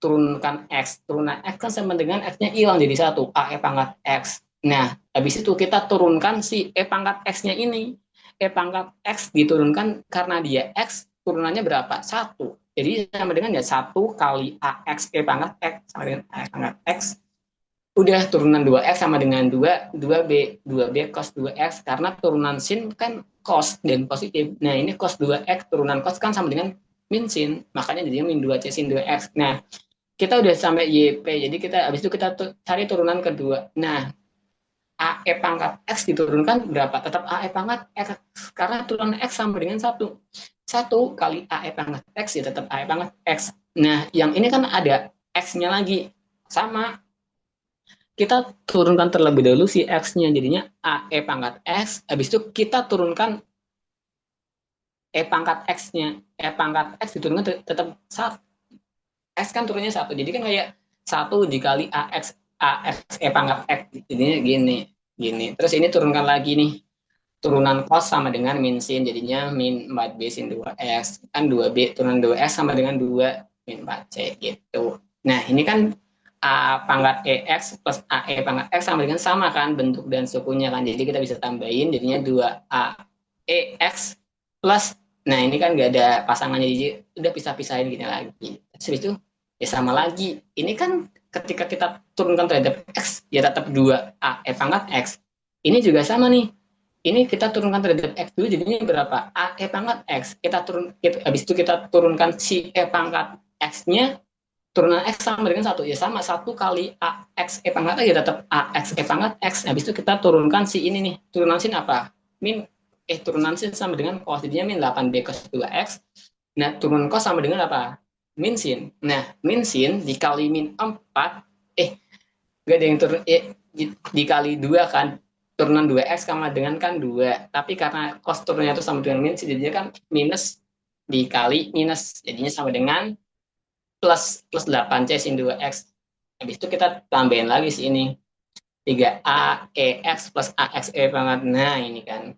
turunkan X, turunan X kan sama dengan X-nya hilang jadi satu, A E pangkat X. Nah, habis itu kita turunkan si E pangkat X-nya ini. E pangkat X diturunkan karena dia X, turunannya berapa? Satu. Jadi sama dengan ya satu kali AX E pangkat X sama dengan A E pangkat X. Udah turunan 2X sama dengan 2B cos 2X, karena turunan sin kan cos dan positif. Nah, ini cos 2X turunan cos kan sama dengan min sin, makanya jadinya min 2C sin 2X. Nah, kita udah sampai YP, jadi kita habis itu kita cari turunan kedua. Nah, AE pangkat X diturunkan berapa? Tetap AE pangkat X, karena turunan X sama dengan 1. 1 kali AE pangkat X ya tetap AE pangkat X. Nah, yang ini kan ada X-nya lagi. Sama, kita turunkan terlebih dahulu si X-nya, jadinya AE pangkat X, habis itu kita turunkan E pangkat X-nya. E pangkat X diturunkan tetap 1. X kan turunnya 1, jadi kan kayak 1 dikali AX E pangkat X, jadinya gini. Terus ini turunkan lagi nih, turunan cos sama dengan min sin, jadinya min 4B sin 2X, kan 2B turunan 2X sama dengan 2 min 4C gitu. Nah, ini kan A pangkat EX plus AE pangkat X sama kan bentuk dan sukunya kan, jadi kita bisa tambahin jadinya 2A EX plus, nah ini kan nggak ada pasangannya, jadi udah pisah-pisahin gini lagi. Terus itu ya sama lagi, ini kan ketika kita turunkan terhadap X ya tetap 2A E pangkat X. Ini juga sama nih, ini kita turunkan terhadap X dulu, jadinya berapa? A E pangkat X. Habis itu kita turunkan si E pangkat X-nya, turunan X sama dengan 1. Ya sama, 1 kali AX E pangkat X ya tetap AX E pangkat X. Habis itu kita turunkan si ini nih. Turunan sin apa? Turunan sin sama dengan cos, jadinya min 8B cos 2X. Nah, turunan cos sama dengan apa? Min sin. Nah, min sin dikali min 4, gak ada yang turun, dikali 2 kan. Turunan 2X sama dengan kan 2. Tapi karena cos turunnya itu sama dengan min sin, jadinya kan minus dikali minus, jadinya sama dengan plus 8C sin 2X. Habis itu kita tambahin lagi sih ini, 3AEX plus AXE pangkat. Nah, ini kan.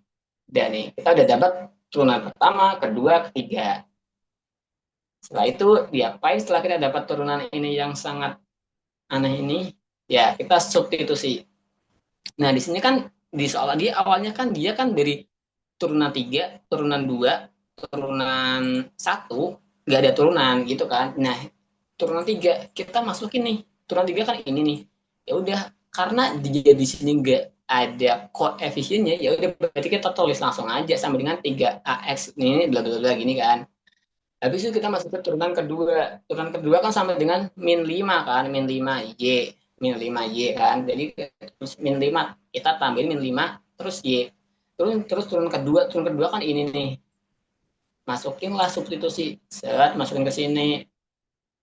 Dan nih, kita udah dapat turunan pertama, kedua, ketiga. Setelah itu diapain setelah kita dapat turunan ini yang sangat aneh ini? Ya, kita substitusi. Nah, di sini kan di soal dia awalnya kan dia kan dari turunan 3, turunan 2, turunan 1, nggak ada turunan gitu kan. Nah, turunan 3 kita masukin nih, turunan 3 kan ini nih, ya udah, karena dia di sini nggak ada koefisiennya, ya udah berarti kita tulis langsung aja sama dengan 3AX ini bla bla bla gini kan. Habis itu kita masuk ke turunan kedua. Turunan kedua kan sama dengan min 5 kan, min 5Y. Min 5Y kan. Jadi terus min 5 kita tambahin min 5 terus Y. Terus turun kedua kan ini nih. Masukinlah substitusi. Masukin ke sini.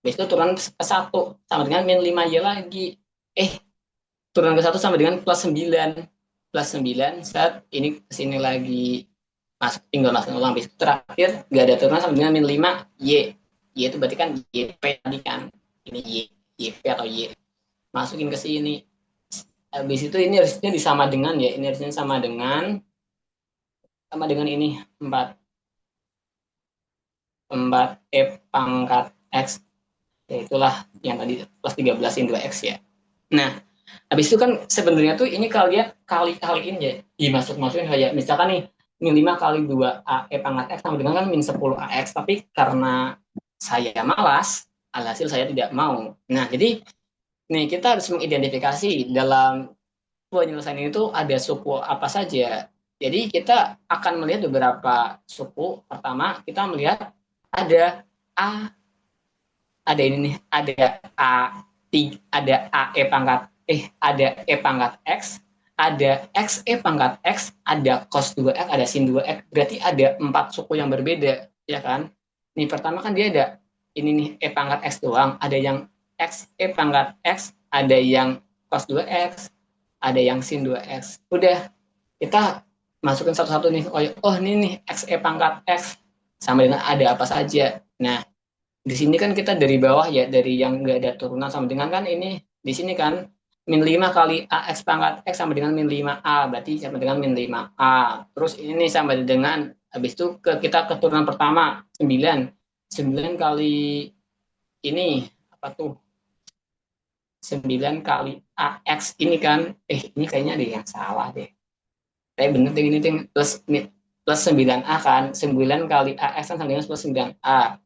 Habis itu turun ke 1 sama dengan min 5Y lagi. Turun ke 1 sama dengan plus 9. Plus 9 ini ke sini lagi. Tinggal masukin ulang. Habis itu terakhir nggak ada turunan sama dengan min 5 Y. Y itu berarti kan YP tadi kan. Ini YP atau Y. Masukin ke sini. Habis itu ini harusnya disama dengan ya. Ini harusnya sama dengan ini 4E pangkat X. Ya itulah yang tadi plus 13 in 2X ya. Nah, habis itu kan sebenarnya tuh ini kalian kali-kaliin ya. Dimasukin kayak misalkan nih min 5 kali 2A E pangkat X sama dengan kan min 10AX. Tapi karena saya malas, alhasil saya tidak mau. Nah, jadi nih kita harus mengidentifikasi dalam penyelesaian itu ada suku apa saja. Jadi kita akan melihat beberapa suku. Pertama, kita melihat ada A, ada ini nih, ada ada E pangkat X, ada X E pangkat X, ada cos 2X, ada sin 2X. Berarti ada 4 suku yang berbeda, ya kan? Nih pertama kan dia ada ini nih E pangkat X doang, ada yang X E pangkat X, ada yang cos 2X, ada yang sin 2X. Udah, kita masukin satu-satu nih. Ini nih X E pangkat X sama dengan ada apa saja. Nah, di sini kan kita dari bawah ya, dari yang nggak ada turunan sama dengan kan ini di sini kan min 5 kali AX pangkat X sama dengan min 5A, berarti sama dengan min 5A. Terus ini sama dengan habis itu kita keturunan pertama 9 kali ini apa tuh 9 kali AX ini kan ini kayaknya ada yang salah deh. Tapi bener deh ini plus 9A kan, 9 kali AX kan sama dengan plus 9A.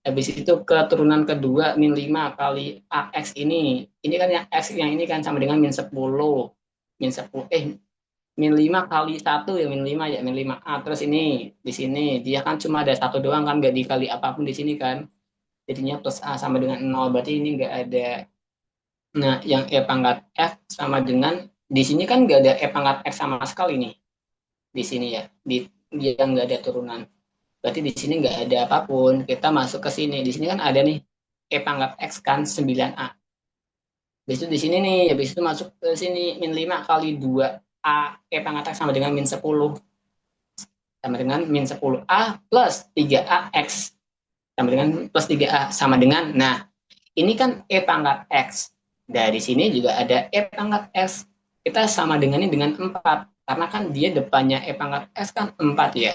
Habis itu keturunan kedua min 5 kali AX ini kan yang X yang ini kan sama dengan min 10. Min 5 kali 1 ya min 5 ya, min 5A. Terus ini di sini dia kan cuma ada satu doang kan, nggak dikali apapun di sini kan. Jadinya plus A sama dengan 0, berarti ini nggak ada. Nah, yang E pangkat F sama dengan di sini kan nggak ada E pangkat X sama sekali nih. Di sini ya, dia nggak ada turunan. Berarti di sini nggak ada apapun. Kita masuk ke sini. Di sini kan ada nih E pangkat X kan 9A. Habis itu di sini nih, habis itu masuk ke sini min 5 kali 2A E pangkat X sama dengan min 10. Sama dengan min 10A plus 3AX. Sama dengan plus 3A sama dengan, nah ini kan E pangkat X. Dari sini juga ada E pangkat X. Kita sama dengan ini dengan 4. Karena kan dia depannya E pangkat X kan 4 ya.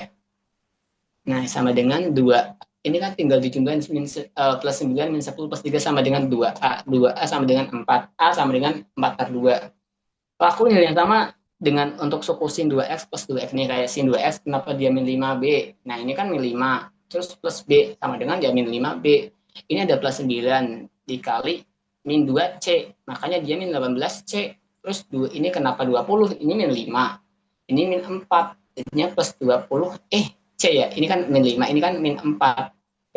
Nah, sama dengan 2. Ini kan tinggal dijumlahin plus 9 min 10 plus 3 sama dengan 2A. 2A sama dengan 4. A sama dengan 4/2. Lakuin hal yang sama dengan untuk suku sin 2X plus 2X. Nih kayak sin 2X, kenapa dia min 5B? Nah, ini kan min 5. Terus plus B sama dengan dia min 5B. Ini ada plus 9 dikali min 2C. Makanya dia min 18C. Terus ini kenapa 20? Ini min 5. Ini min 4. Jadinya plus 20. C ya, ini kan min 5, ini kan min 4.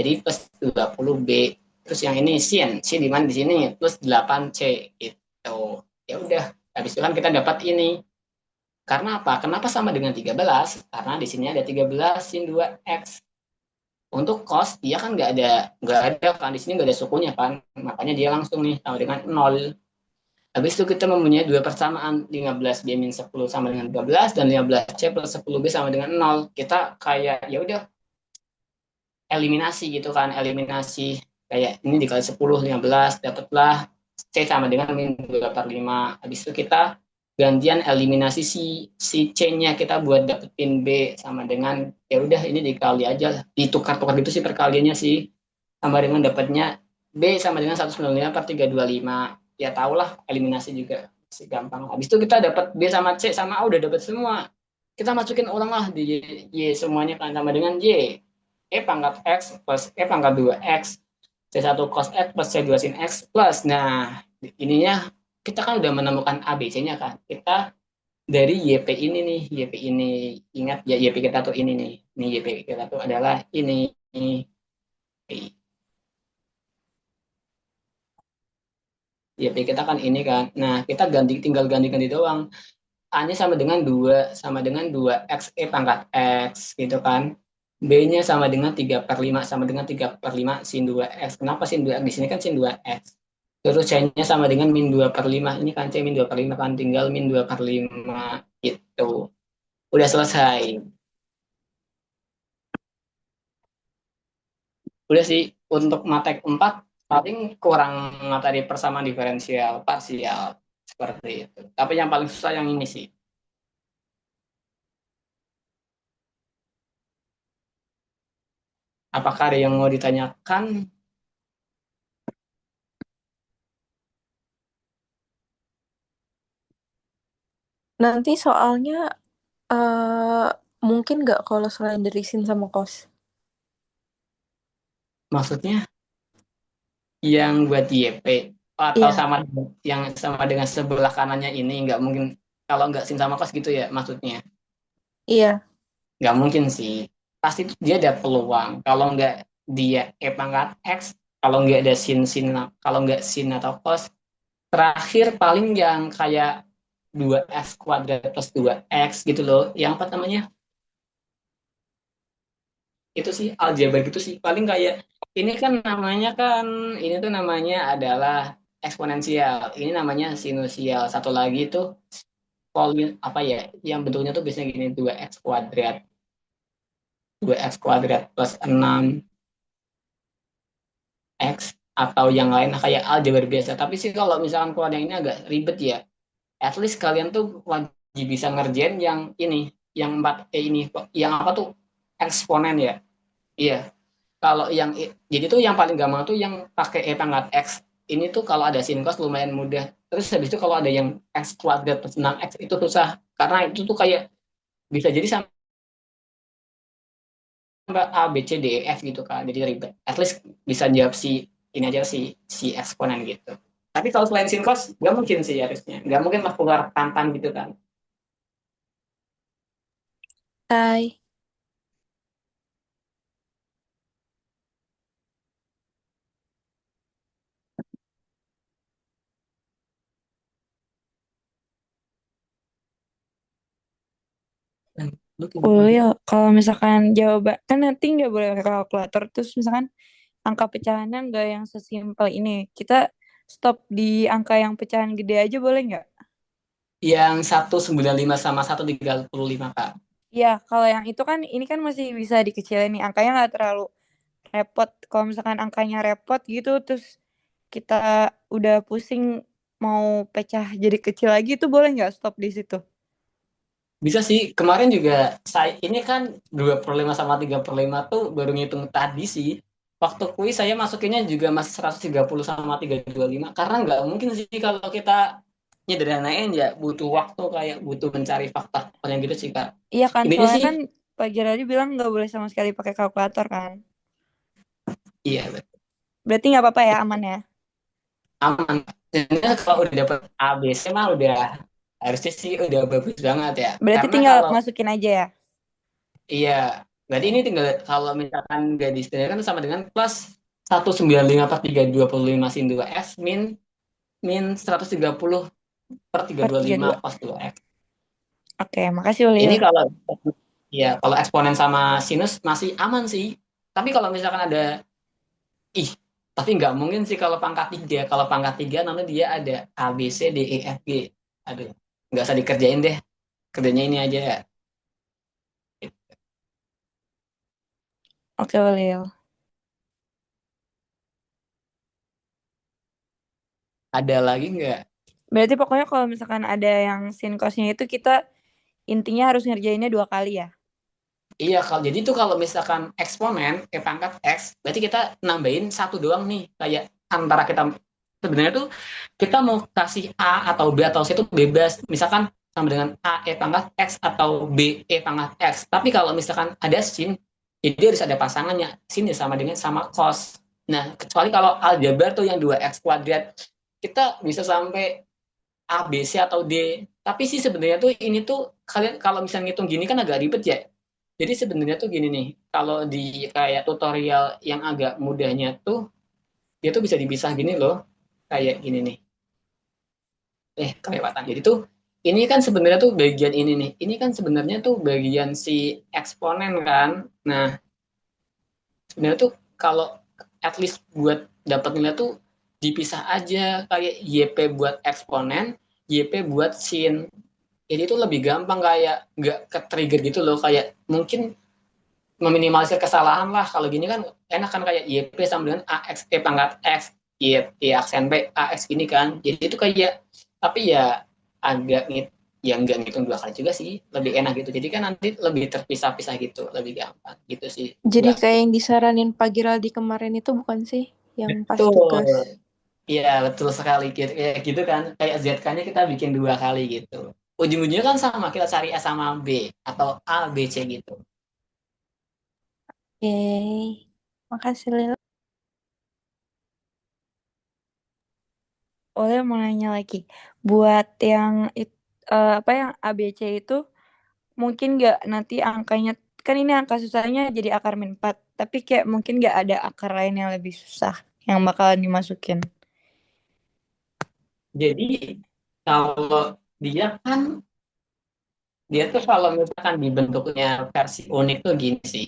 Jadi plus 20B. Terus yang ini sin di mana di sini? Plus 8C gitu. Ya udah, habis itu kan kita dapat ini. Karena apa? Kenapa sama dengan 13? Karena di sini ada 13 sin 2X. Untuk cos dia kan nggak ada kan, di sini nggak ada sukunya kan. Makanya dia langsung nih sama dengan 0. Habis itu kita mempunyai dua persamaan, 15B min 10 sama dengan 12 dan 15C plus 10B sama dengan 0. Kita kayak ya udah eliminasi gitu kan, eliminasi kayak ini dikali 10, 15, dapatlah C sama dengan min 2/5. Habis itu kita gantian eliminasi si C-nya kita buat dapetin B sama dengan ya udah ini dikali aja, ditukar-tukar gitu sih perkaliannya sih, sama dengan dapatnya B sama dengan 195/325. Ya tahulah eliminasi juga sih gampang. Habis itu kita dapat B sama C sama A udah dapat semua. Kita masukin ulang lah di Y semuanya kan sama dengan Y. E pangkat X plus E pangkat 2X. C1 cos X plus C2 sin X plus. Nah, ininya kita kan udah menemukan ABC-nya kan. Kita dari YP ini nih, YP ini ingat ya YP kita tuh ini nih. Nih YP kita tuh adalah ini. Ya, P kita kan ini kan. Nah, kita tinggal ganti-ganti doang. A-nya sama dengan 2 X E pangkat X gitu kan. B-nya sama dengan 3/5 sama dengan 3/5 sin 2X. Kenapa sin 2X? Di sini kan sin 2X. Terus C-nya sama dengan min 2/5. Ini kan C min 2/5 kan, tinggal min 2/5 gitu. Udah selesai. Udah sih, untuk matek 4 paling kurang materi persamaan diferensial parsial seperti itu. Tapi yang paling susah yang ini sih. Apakah ada yang mau ditanyakan? Nanti soalnya eh mungkin nggak kalau selain dari sin sama kos? Maksudnya yang buat YP atau Iya, yang sama dengan sebelah kanannya ini nggak mungkin, kalau nggak sin sama cos gitu ya maksudnya. iya. Nggak mungkin sih, pasti dia ada peluang. Kalau nggak dia pangkat x, kalau nggak ada sin kalau nggak sin atau cos, terakhir paling yang kayak 2x² plus 2x gitu loh, yang apa namanya, itu sih aljabar gitu sih, paling kayak ini kan namanya kan, ini tuh namanya adalah eksponensial, ini namanya sinusial, satu lagi itu apa ya, yang bentuknya tuh biasanya gini, 2x² plus 6x, atau yang lain kayak aljabar biasa. Tapi sih kalau misalkan keluar yang ini agak ribet ya, at least kalian tuh wajib bisa ngerjain yang ini, yang 4 ini, yang apa tuh, eksponen ya. Iya, kalau yang jadi tuh yang paling gampang tuh yang pakai pangkat x ini tuh, kalau ada sin cos lumayan mudah. Terus habis itu kalau ada yang x² plus 6x itu susah, karena itu tuh kayak bisa jadi sampai A B C D E F gitu kan, jadi ribet. At least bisa jawab si ini aja, si eksponen gitu. Tapi kalau selain sin cos nggak mungkin sih, harusnya nggak mungkin mas keluar tantan gitu kan. Hai. Lu Ulil, kalau misalkan jawaban kan nanti nggak boleh pakai kalkulator, terus misalkan angka pecahannya nggak yang sesimpel ini. Kita stop di angka yang pecahan gede aja boleh nggak? yang 195 sama 135 kak. Iya, kalau yang itu kan ini kan masih bisa dikecilin nih. Angkanya nggak terlalu repot. Kalau misalkan angkanya repot gitu, terus kita udah pusing mau pecah jadi kecil lagi, itu boleh nggak stop di situ? Bisa sih, kemarin juga saya ini kan 2/5 sama 3/5 tuh baru ngitung tadi sih. Waktu kuis saya masukinnya juga masih 130 sama 325, karena nggak mungkin sih kalau kita nyederhanain ya, butuh waktu, kayak butuh mencari fakta yang gitu sih kak. Iya kan, Intinya soalnya sih kan Pak Geradi bilang nggak boleh sama sekali pakai kalkulator kan. iya, Berarti nggak apa-apa ya, aman ya? aman. Sebenarnya kalau udah dapet ABC mah udah, harusnya sih udah bagus banget ya. Berarti Karena tinggal kalau masukin aja ya? iya, berarti ini Oke. tinggal kalau misalkan nggak disediakan sama dengan plus 195 per 325 sin 2x min min 130 per Per 325 32. cos 2x. Oke, makasih Ini Ulil. kalau ya kalau eksponen sama sinus masih aman sih. Tapi kalau misalkan ada ih, tapi nggak mungkin sih kalau pangkat 3. Kalau pangkat 3 nanti dia ada A B C D E F G. Aduh, nggak usah dikerjain deh. Kerjanya ini aja ya. Oke Ulil. Ada lagi nggak? Berarti pokoknya kalau misalkan ada yang sin cosnya itu kita intinya harus ngerjainnya 2 kali ya? Iya, kalau jadi tuh kalau misalkan eksponen pangkat x, berarti kita nambahin satu doang nih. Kayak antara kita sebenarnya tuh kita mau kasih A atau B atau C itu bebas. Misalkan sama dengan A pangkat x atau B pangkat x. Tapi kalau misalkan ada sin, jadi harus ada pasangannya. Sin ya sama dengan sama cos. Nah, kecuali kalau aljabar tuh yang 2x², kita bisa sampai A, B, C atau D. Tapi sih sebenarnya tuh ini tuh kalian kalau misalnya ngitung gini kan agak ribet ya. Jadi sebenarnya tuh gini nih, kalau di kayak tutorial yang agak mudahnya tuh, dia tuh bisa dipisah gini loh, kayak gini nih. Kelewatan. Jadi tuh, ini kan sebenarnya tuh bagian ini nih. Ini kan sebenarnya tuh bagian si eksponen kan. Nah, sebenarnya tuh kalau at least buat dapat nilai tuh dipisah aja kayak YP buat eksponen, YP buat sin. Jadi itu lebih gampang kayak nggak ke trigger gitu loh, kayak mungkin meminimalisir kesalahan lah. Kalau gini kan enak kan kayak YP sama dengan AX pangkat X, Y aksen B, AX gini kan. Jadi itu kayak, tapi ya agak ya nggak ngitung dua kali juga sih, lebih enak gitu. Jadi kan nanti lebih terpisah-pisah gitu, lebih gampang gitu sih Jadi buat kayak yang disaranin Pak Giraldi kemarin itu bukan sih yang pas betul. tugas. Iya, betul sekali. Kayak gitu kan. Kayak ZK-nya kita bikin dua kali gitu. Ujung-ujungnya kan sama, kita cari A sama B. Atau A, B, C gitu. Yeay. Makasih Lil. Oleh mau nanya lagi, buat yang apa yang ABC itu mungkin nggak nanti angkanya, kan ini angka susahnya jadi akar min 4, tapi kayak mungkin nggak ada akar lain yang lebih susah yang bakalan dimasukin. Jadi, kalau dia kan, dia tuh kalau misalkan dibentuknya versi unik tuh gini sih.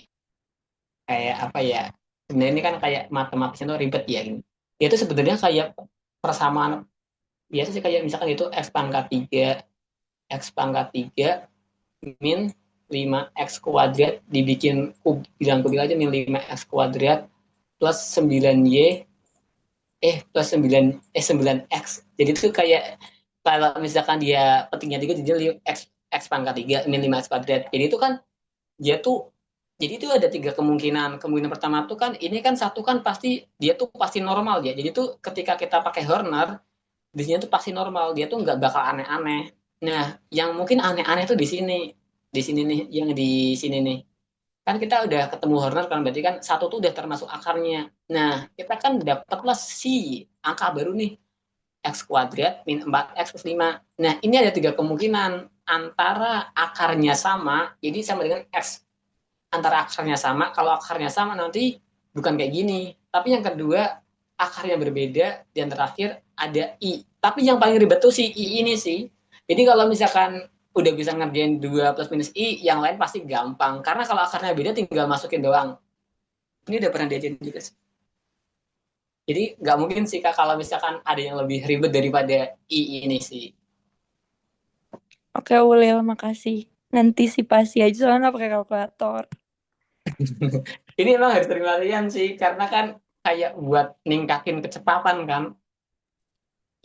Kayak apa ya, sebenarnya ini kan kayak matematisnya tuh ribet ya. Gini. Dia tuh sebenarnya kayak persamaan, biasa sih kayak misalkan itu X pangkat 3, X pangkat 3 min 5x kuadrat dibikin bilang kubik aja min 5x kuadrat plus 9y plus 9x. Jadi itu kayak kalau misalkan dia petiknya 3 jadi x pangkat 3 min 5x kuadrat. Jadi itu kan dia tuh, jadi itu ada tiga kemungkinan. Kemungkinan pertama tuh kan ini kan satu kan pasti dia tuh pasti normal ya. Jadi tuh ketika kita pakai Horner di sini tuh pasti normal, dia tuh nggak bakal aneh-aneh. Nah, yang mungkin aneh-aneh tuh di sini nih, yang di sini nih. Kan kita udah ketemu Horner kan, berarti kan satu tuh udah termasuk akarnya. Nah, kita kan dapatlah si angka baru nih, x kuadrat min 4x plus 5. Nah, ini ada tiga kemungkinan. Antara akarnya sama, jadi sama dengan x. Antara akarnya sama, kalau akarnya sama nanti bukan kayak gini. Tapi yang kedua, akarnya berbeda, dan terakhir ada i. Tapi yang paling ribet tuh si i ini sih. Jadi kalau misalkan udah bisa ngerjain 2 plus minus i, yang lain pasti gampang. Karena kalau akarnya beda tinggal masukin doang. Ini udah pernah diajarin juga sih. Jadi nggak mungkin sih Kak kalau misalkan ada yang lebih ribet daripada i ini sih. Oke Ulil, makasih. Antisipasi aja soalnya nggak pakai kalkulator. Ini emang harus terima latihan sih, karena kan kayak buat ningkatin kecepatan kan.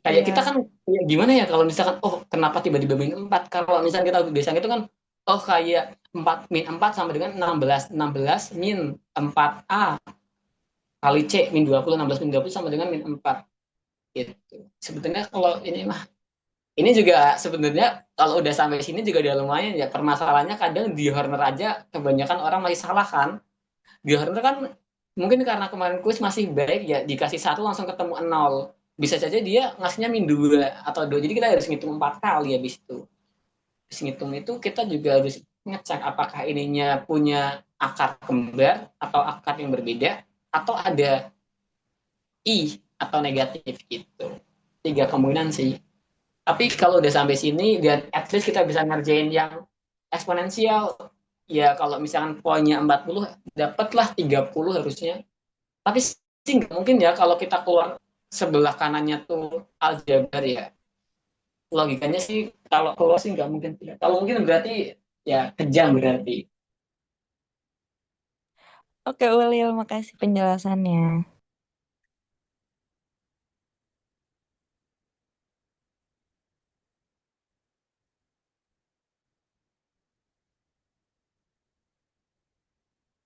Kayak kita Iya. kan ya gimana ya kalau misalkan kenapa tiba-tiba min 4, kalau misalkan kita biasa itu kan kayak 4 min 4 sama dengan 16 min 4A kali C min 20, 16 min 20 sama dengan min 4 gitu. Sebetulnya kalau ini mah, ini juga sebenarnya kalau udah sampai sini juga udah lumayan ya. Permasalahannya kadang di Horner aja kebanyakan orang masih salah kan. Di Horner kan mungkin karena kemarin kuis masih baik ya, dikasih satu langsung ketemu nol. Bisa saja dia ngasihnya min 2 atau 2. Jadi kita harus ngitung 4 kali habis itu. Habis ngitung itu kita juga harus ngecek apakah ininya punya akar kembar atau akar yang berbeda atau ada i atau negatif gitu. Tiga kemungkinan sih. Tapi kalau udah sampai sini dan at least kita bisa ngerjain yang eksponensial. Ya kalau misalkan poinnya 40, dapatlah 30 harusnya. Tapi sih nggak mungkin ya kalau kita keluar sebelah kanannya tuh aljabar ya. Logikanya sih kalau keluar sih nggak mungkin. Kalau mungkin berarti ya kejam berarti. Oke Ulil, makasih penjelasannya.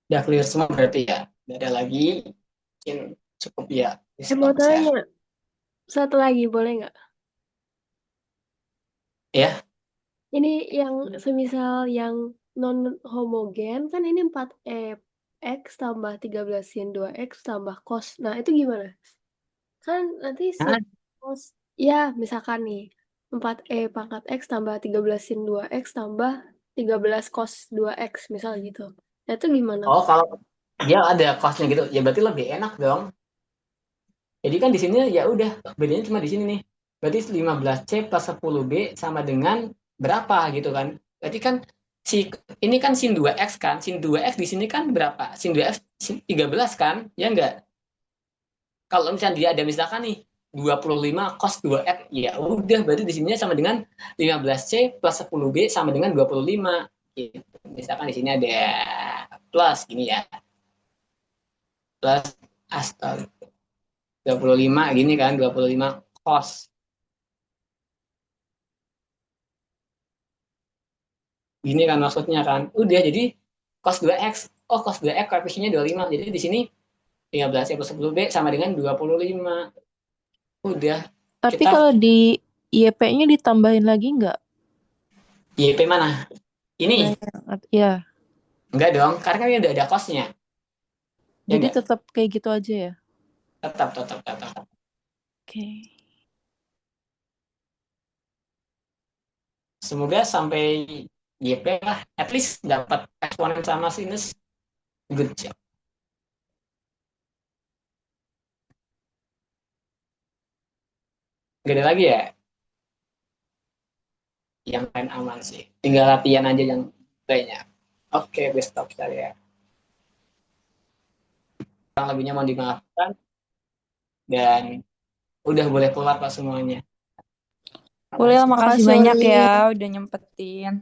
Udah clear semua berarti ya. Nggak ada lagi. Mungkin cukup ya. Saya mau Share. tanya, satu lagi boleh nggak? Ya. Ini yang semisal yang non homogen kan ini 4 x tambah 13 sin 2x tambah cos. Nah, itu gimana? Kan nanti Nah, cos ya misalkan nih 4 pangkat x tambah 13 sin 2x tambah 13 cos 2x misal gitu. Nah, itu gimana? Oh, kalau dia ada cosnya gitu, ya berarti lebih enak dong. Jadi kan di sini ya udah bedanya cuma di sini nih. Berarti 15C plus 10B sama dengan berapa gitu kan. Berarti kan si ini kan sin 2x kan. Sin 2x di sini kan berapa? Sin 2x sin 13 kan? Ya enggak? Kalau misalnya dia ada misalkan nih 25 cos 2x, ya udah berarti di sini sama dengan 15C plus 10B sama dengan 25 gitu. Misalkan di sini ada plus gini ya. Plus astaga 25 gini kan 25 cos gini kan maksudnya kan udah jadi cos 2x cos 2x koefisiennya 25 jadi di sini 15 plus 10b sama dengan 25 udah Tapi kita kalau di YP-nya ditambahin lagi nggak? YP mana Nah, ini ya. enggak dong karena kan udah ada cosnya ya Jadi enggak tetap kayak gitu aja ya? tetap Oke. semoga sampai YP lah at least dapat eksponen sama sinus good job gak ada lagi ya yang lain aman sih tinggal latihan aja yang lainnya oke best of saya kurang lebihnya mohon dimaafkan dan udah boleh keluar pak semuanya. Boleh lah, makasih Makasih, banyak Oli. ya udah nyempetin.